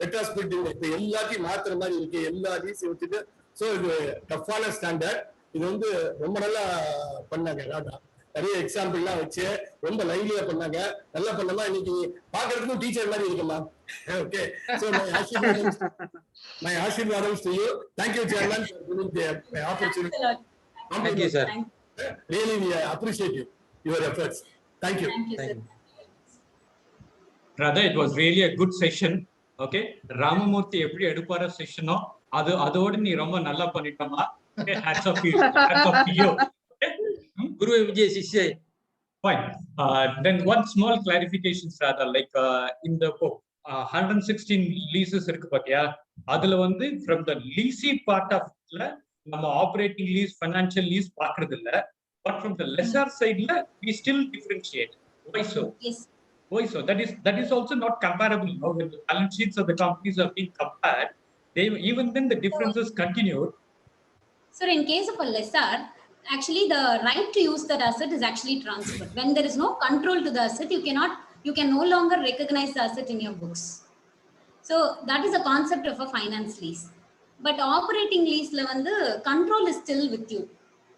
ரெட்ராஸ்பெக்டிவ் இப்ப எல்லாத்தையும் மாத்துற மாதிரி இருக்கு, எல்லா லீஸையும் வச்சுட்டு. ஸோ இது டஃப்பான ஸ்டாண்டர்ட். இது வந்து ரொம்ப நல்லா பண்ணாங்க ராதா, நிறைய எக்ஸாம்பிள்லாம் வச்சு ரொம்ப லைவ்லியா பண்ணாங்க. நல்லா பண்ணமா இன்னைக்கு பாக்குறதுக்கும் டீச்சர் மாதிரி இருக்குமா. ஓகே, சோ my ஆசீர்வாதம் to you. Thank you chairman for giving the opportunity. Thank you sir. Really we appreciate your efforts. Thank you. Thank you, sir. Rather, it was really a good session. Okay, Ramamurthy எப்படி எடுப்பார செஷனோ அதோட நீ ரொம்ப நல்லா பண்ணிட்டமா. Okay, hats off to you. Guru Vijay Sishay. Fine. Then one small clarification, rather, like in the book, 116 leases இருக்கு பாத்தியா, அதுல வந்து from the leasing part of நம்ம operating lease, financial lease பாக்குறது இல்ல. But from the lessor side, we still differentiate. Why so? Yes. Why so? That is also not comparable. No? When the balance sheets of the companies are being compared, even then the differences continued. So in case of a lessor, actually the right to use that asset is actually transferred. When there is no control to the asset, you can no longer recognize the asset in your books. So that is the concept of a finance lease. But operating lease la vandu control is still with you.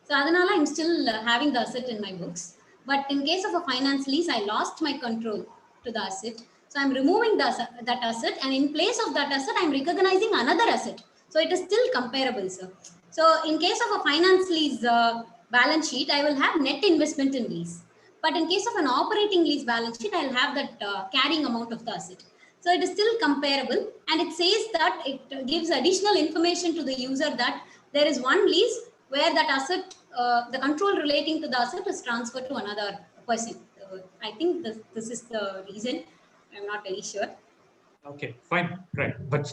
So adanala I'm still having the asset in my books. But in case of a finance lease, I lost my control to the asset. So I'm removing that asset, and in place of that asset, I'm recognizing another asset. So it is still comparable, sir. So in case of a finance lease balance sheet, I will have net investment in lease. But in case of an operating lease balance sheet, I'll have that carrying amount of the asset. So it is still comparable, and it says that it gives additional information to the user that there is one lease where that asset, the control relating to the asset is transferred to another person. I think this is the reason. I'm not very sure. Okay, fine, right. But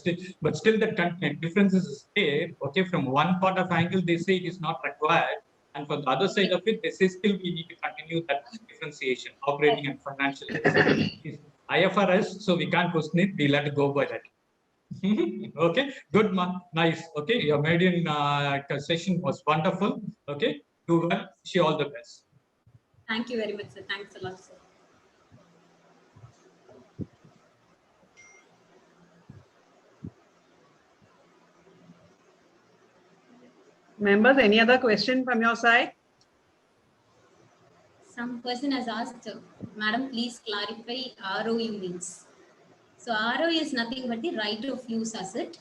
still the difference is there. Okay, from one part of angle, they say it is not required. And from the other side of it, they say still we need to continue that differentiation, operating and financial. IFRS, so we can't question it. We'll have to go by that. Okay, good, nice. Okay, your median session was wonderful. Okay, do well. Wish you all the best. Thank you very much, sir. Thanks a lot, sir. Members, any other question from your side? Some person has asked, Madam, please clarify ROU means. So ROU is nothing but the right of use asset.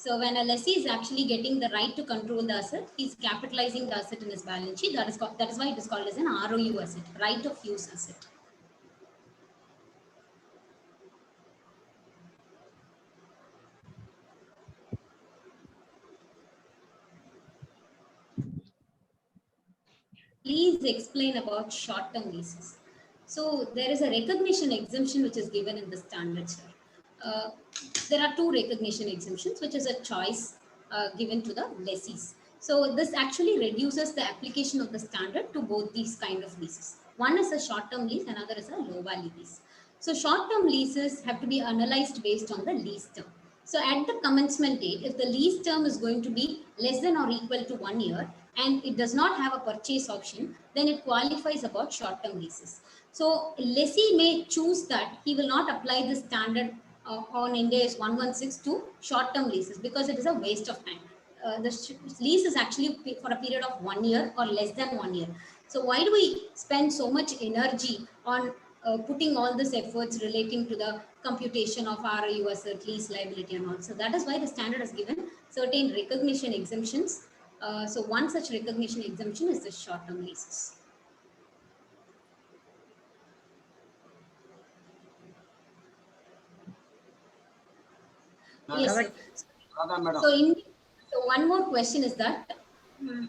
So when a lessee is actually getting the right to control the asset, he's capitalizing the asset in his balance sheet. That is why it is called as an ROU asset, right of use asset. Please explain about short-term leases. So there is a recognition exemption which is given in the standard, sir. There are 2 recognition exemptions, which is a choice given to the lessees. So this actually reduces the application of the standard to both these kind of leases. One is a short-term lease, another is a low-value lease. So short-term leases have to be analyzed based on the lease term. So at the commencement date, if the lease term is going to be less than or equal to 1 year and it does not have a purchase option, then it qualifies about short-term leases. So lessee may choose that he will not apply the standard on Ind AS 116 to short-term leases because it is a waste of time. The lease is actually for a period of 1 year or less than 1 year. So why do we spend so much energy on putting all these efforts relating to the computation of ROU asset, lease liability and all? So that is why the standard has given certain recognition exemptions. So one such recognition exemption is the short-term leases. Yes, sir. So one more question is that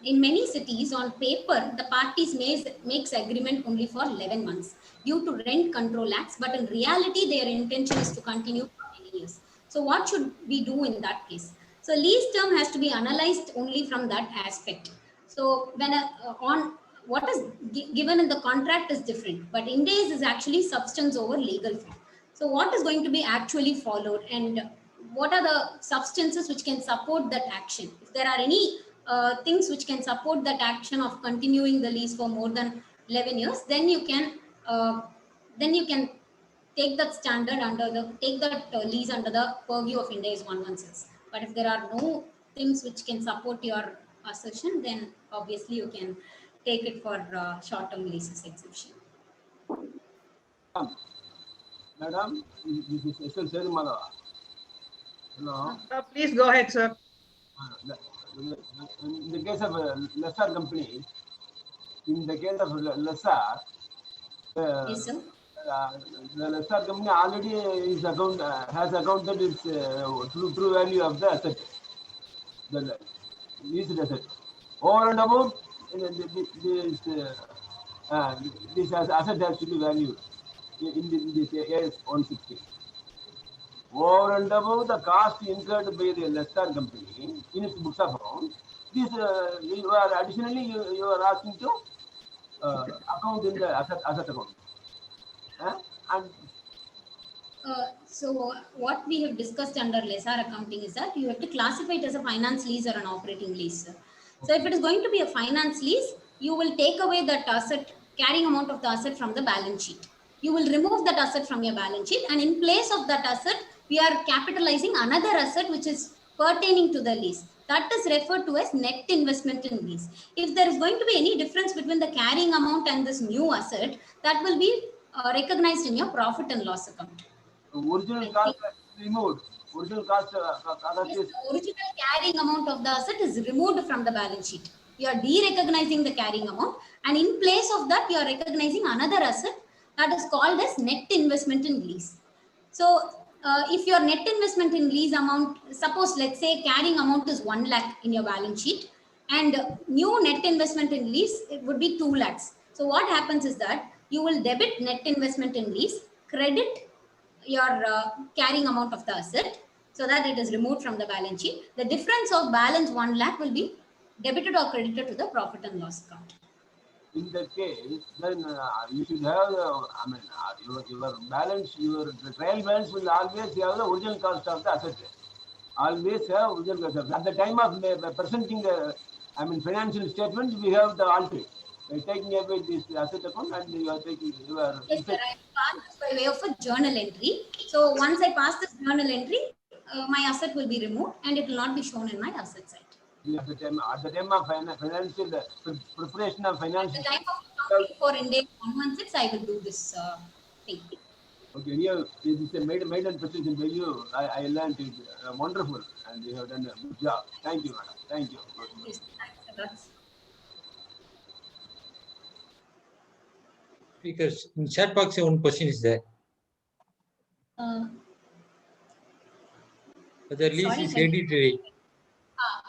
in many cities on paper, the parties makes agreement only for 11 months due to rent control acts, but in reality, their intention is to continue for many years. So what should we do in that case? So lease term has to be analyzed only from that aspect. So when on what is given in the contract is different, but Ind AS is actually substance over legal form. So what is going to be actually followed and what are the substances which can support that action? If there are any things which can support that action of continuing the lease for more than 11 years, then you can take that standard take that lease under the purview of Ind AS 116. But if there are no things which can support your assertion, then obviously you can take it for short-term leases exemption. Madam, this is S.L. Serumalava. Hello. Please go ahead, sir. In the case of lessor company, in the case of lessor, Yes, sir. the lessor company already is has accounted its true value of the asset, the leased asset. Over and above, this asset has to be valued in this AS 160. Over and above the cost incurred by the lessor company in its books of accounts, this you are additionally you are asking to account in the asset account. And so what we have discussed under lessor accounting is that you have to classify it as a finance lease or an operating lease. So if it is going to be a finance lease, you will take away that asset, carrying amount of the asset from the balance sheet. You will remove that asset from your balance sheet, and in place of that asset, we are capitalizing another asset which is pertaining to the lease. That is referred to as net investment in lease. If there is going to be any difference between the carrying amount and this new asset, that will be recognized in your profit and loss account. Original cost removed. Original cost. Yes, the original carrying amount of the asset is removed from the balance sheet. You are de-recognizing the carrying amount, and in place of that, you are recognizing another asset that is called as net investment in lease. So, if your net investment in lease amount, suppose let's say carrying amount is 1 lakh in your balance sheet, and new net investment in lease it would be 2 lakhs. So what happens is that you will debit net investment in lease, credit your carrying amount of the asset, so that it is removed from the balance sheet. The difference of balance 1 lakh will be debited or credited to the profit and loss account. In that case, then you should have, your balance, your trial balance will always have the original cost of the asset. Always have original cost. At the time of presenting the, financial statements, we have the alternate. Taking away this asset account and you are taking your. Yes, sir. I pass this by way of a journal entry. So once I pass this journal entry, my asset will be removed and it will not be shown in my asset side. At the time of financial preparation of financial. At the time of accounting for Ind AS 116, I will do this thing. Okay, here this is a maiden precision by you. I learned it wonderful, and you have done a good job. Thank you, madam. Thank you. Yes, thanks. Speakers, in chat box, one question is there. Whether lease is hereditary.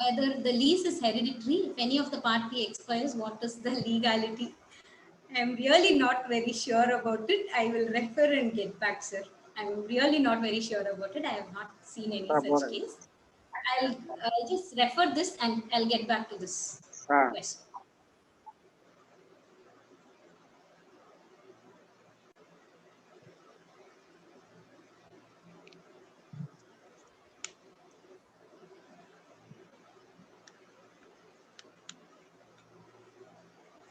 Whether the lease is hereditary, if any of the party expires, what is the legality? I'm really not very sure about it. I will refer and get back, sir. I'm really not very sure about it. I have not seen any such case. I'll just refer this and I'll get back to this question.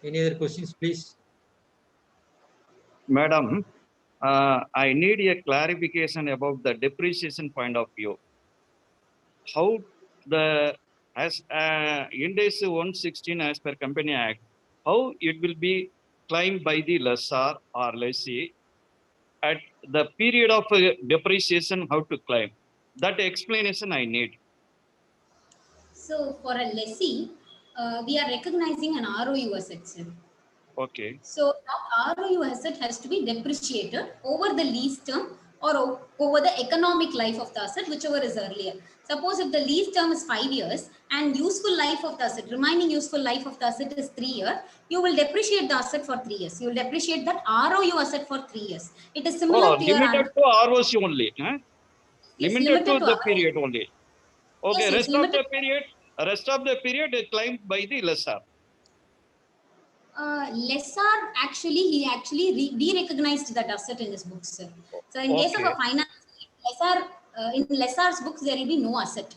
Any other questions, please? Madam, I need a clarification about the depreciation point of view. How as Ind AS 116 as per Company Act, how it will be claimed by the lessor or lessee at the period of depreciation, how to claim? That explanation I need. So for a lessee, we are recognizing an ROU asset, sir. Okay. So that ROU asset has to be depreciated over the lease term or over the economic life of the asset, whichever is earlier. Suppose if the lease term is 5 years and useful life of the asset, remaining useful life of the asset is 3 years, you will depreciate the asset for 3 years. You will depreciate that ROU asset for 3 years. It is similar to your limited to ROC only. Huh? Yes, limited to the period only. Okay, Yes, rest of the period is claimed by the lessor. Lessor he actually de-recognized that asset in his books, sir. So in case of a finance lessor, in lessor's books there will be no asset.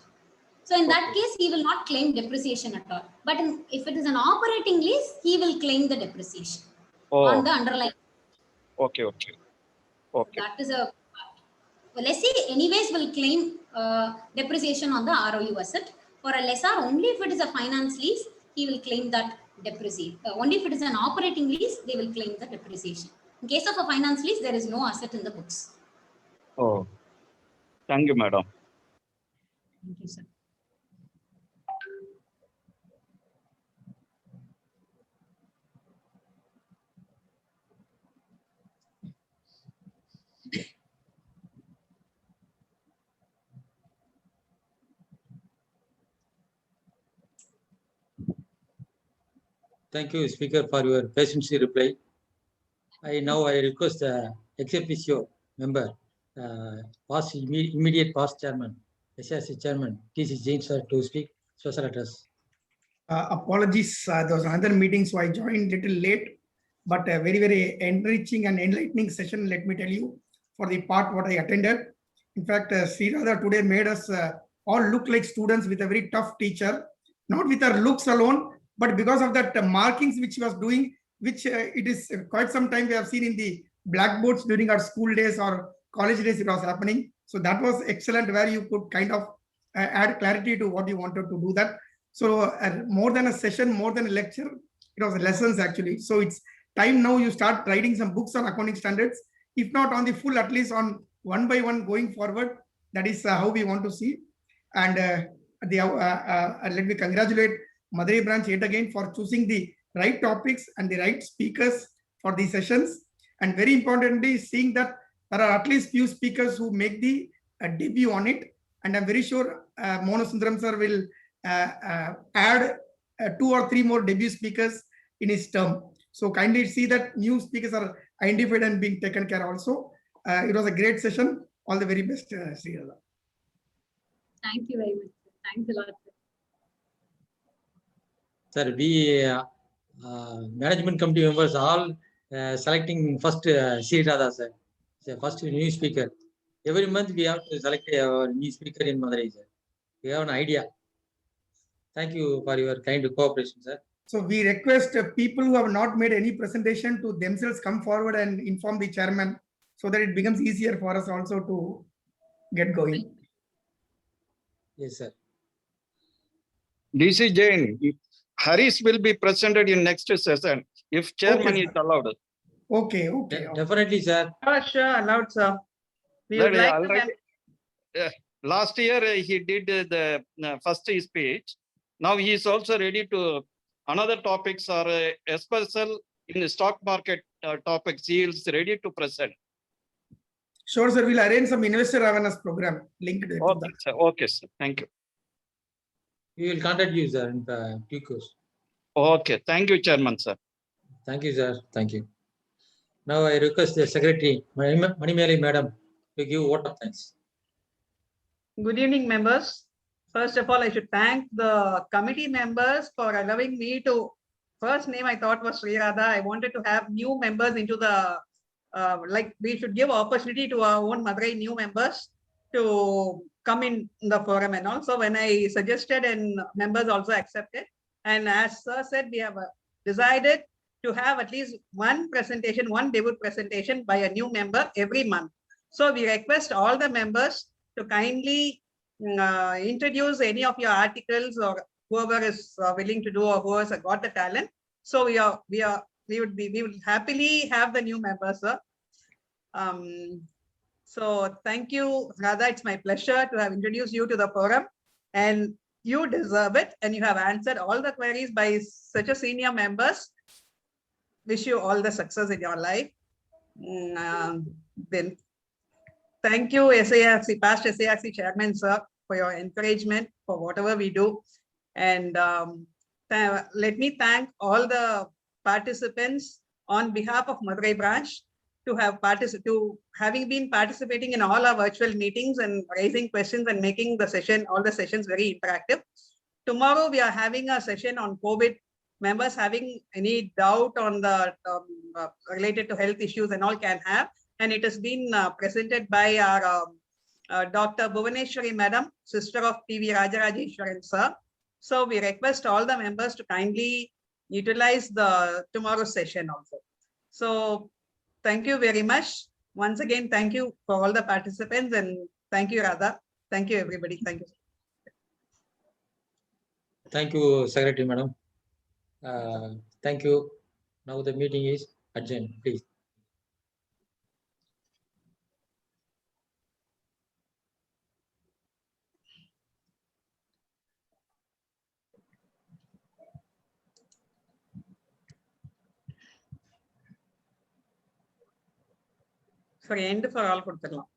So in that case he will not claim depreciation at all. But if it is an operating lease, he will claim the depreciation on the underlying. Okay. That is a lessee anyways will claim depreciation on the ROU asset. For a lessor, only if it is a finance lease, he will claim that depreciation. Only if it is an operating lease, they will claim the depreciation. In case of a finance lease, there is no asset in the books. Oh, thank you, madam. Thank you, sir. Thank you, Speaker, for your patiently reply. I request the ex officio member, immediate past chairman, SRC chairman, TC Jain sir, to speak special address. Apologies, there was another meeting, so I joined little late, but a very, very enriching and enlightening session, let me tell you, for the part what I attended. In fact, Sri Radha today made us all look like students with a very tough teacher, not with her looks alone, but because of that markings which she was doing, which it is quite some time we have seen in the blackboards during our school days or college days it was happening. So that was excellent, where you could kind of add clarity to what you wanted to do that. So more than a session, more than a lecture, it was lessons actually. So it's time now you start writing some books on accounting standards, if not on the full, at least on one by one going forward. That is how we want to see. And let me congratulate Madurai branch yet again for choosing the right topics and the right speakers for these sessions. And very importantly, seeing that there are at least few speakers who make the debut on it. And I'm very sure Mona Sundaram sir will add 2 or 3 more debut speakers in his term. So kindly see that new speakers are identified and being taken care also. It was a great session. All the very best, Sri Radha. Thank you very much. Thanks a lot, sir. Sir, we management committee members all selecting first Sri Radha, sir. First new speaker. Every month we have to select a new speaker in Madurai, sir. We have an idea. Thank you for your kind cooperation, sir. So we request people who have not made any presentation to themselves come forward and inform the chairman, so that it becomes easier for us also to get going. Yes, sir. DC Jain, Haris will be presented in next session if chairman is allowed. Okay. Definitely, sir. Sure, allowed, sir. We would like last year he did the first speech. Now he is also ready to another topics are special in the stock market topics. He is ready to present. Sure, sir. We'll arrange some investor awareness program linked to okay, that. Sir. Okay, sir. Thank you. We will contact you, sir, in due course. Okay. Thank you, Chairman, sir. Thank you, sir. Thank you. Now I request the Secretary, Manimali Madam, to give vote of thanks. Good evening, members. First of all, I should thank the committee members for allowing me to, first name I thought was Sri Radha. I wanted to have new members into the, like we should give opportunity to our own Madurai new members to come in the forum and all. So when I suggested and members also accepted, and as Sir said, we have decided to have at least one presentation, one debut presentation by a new member every month. So we request all the members to kindly introduce any of your articles or whoever is willing to do or who has got the talent. So we would happily have the new members, sir. So thank you, Radha. It's my pleasure to have introduced you to the forum, and you deserve it. And you have answered all the queries by such a senior members. Wish you all the success in your life. Then thank you, SARC, past SARC chairman, sir, for your encouragement for whatever we do. And let me thank all the participants on behalf of Madurai branch to having been participating in all our virtual meetings and raising questions and making the session, all the sessions very interactive. Tomorrow we are having a session on COVID. Members having any doubt on the related to health issues and all can have, and it has been presented by our Dr. Bhuvaneshwari Madam, sister of P.V. Rajarajeshwaran sir. So we request all the members to kindly utilize the tomorrow's session also. So thank you very much. Once again, thank you for all the participants, and thank you, Radha. Thank you, everybody. Thank you. Thank you, Secretary Madam. Thank you. Now the meeting is adjourned, please. Sorry, end for all கொடுத்துடலாம்.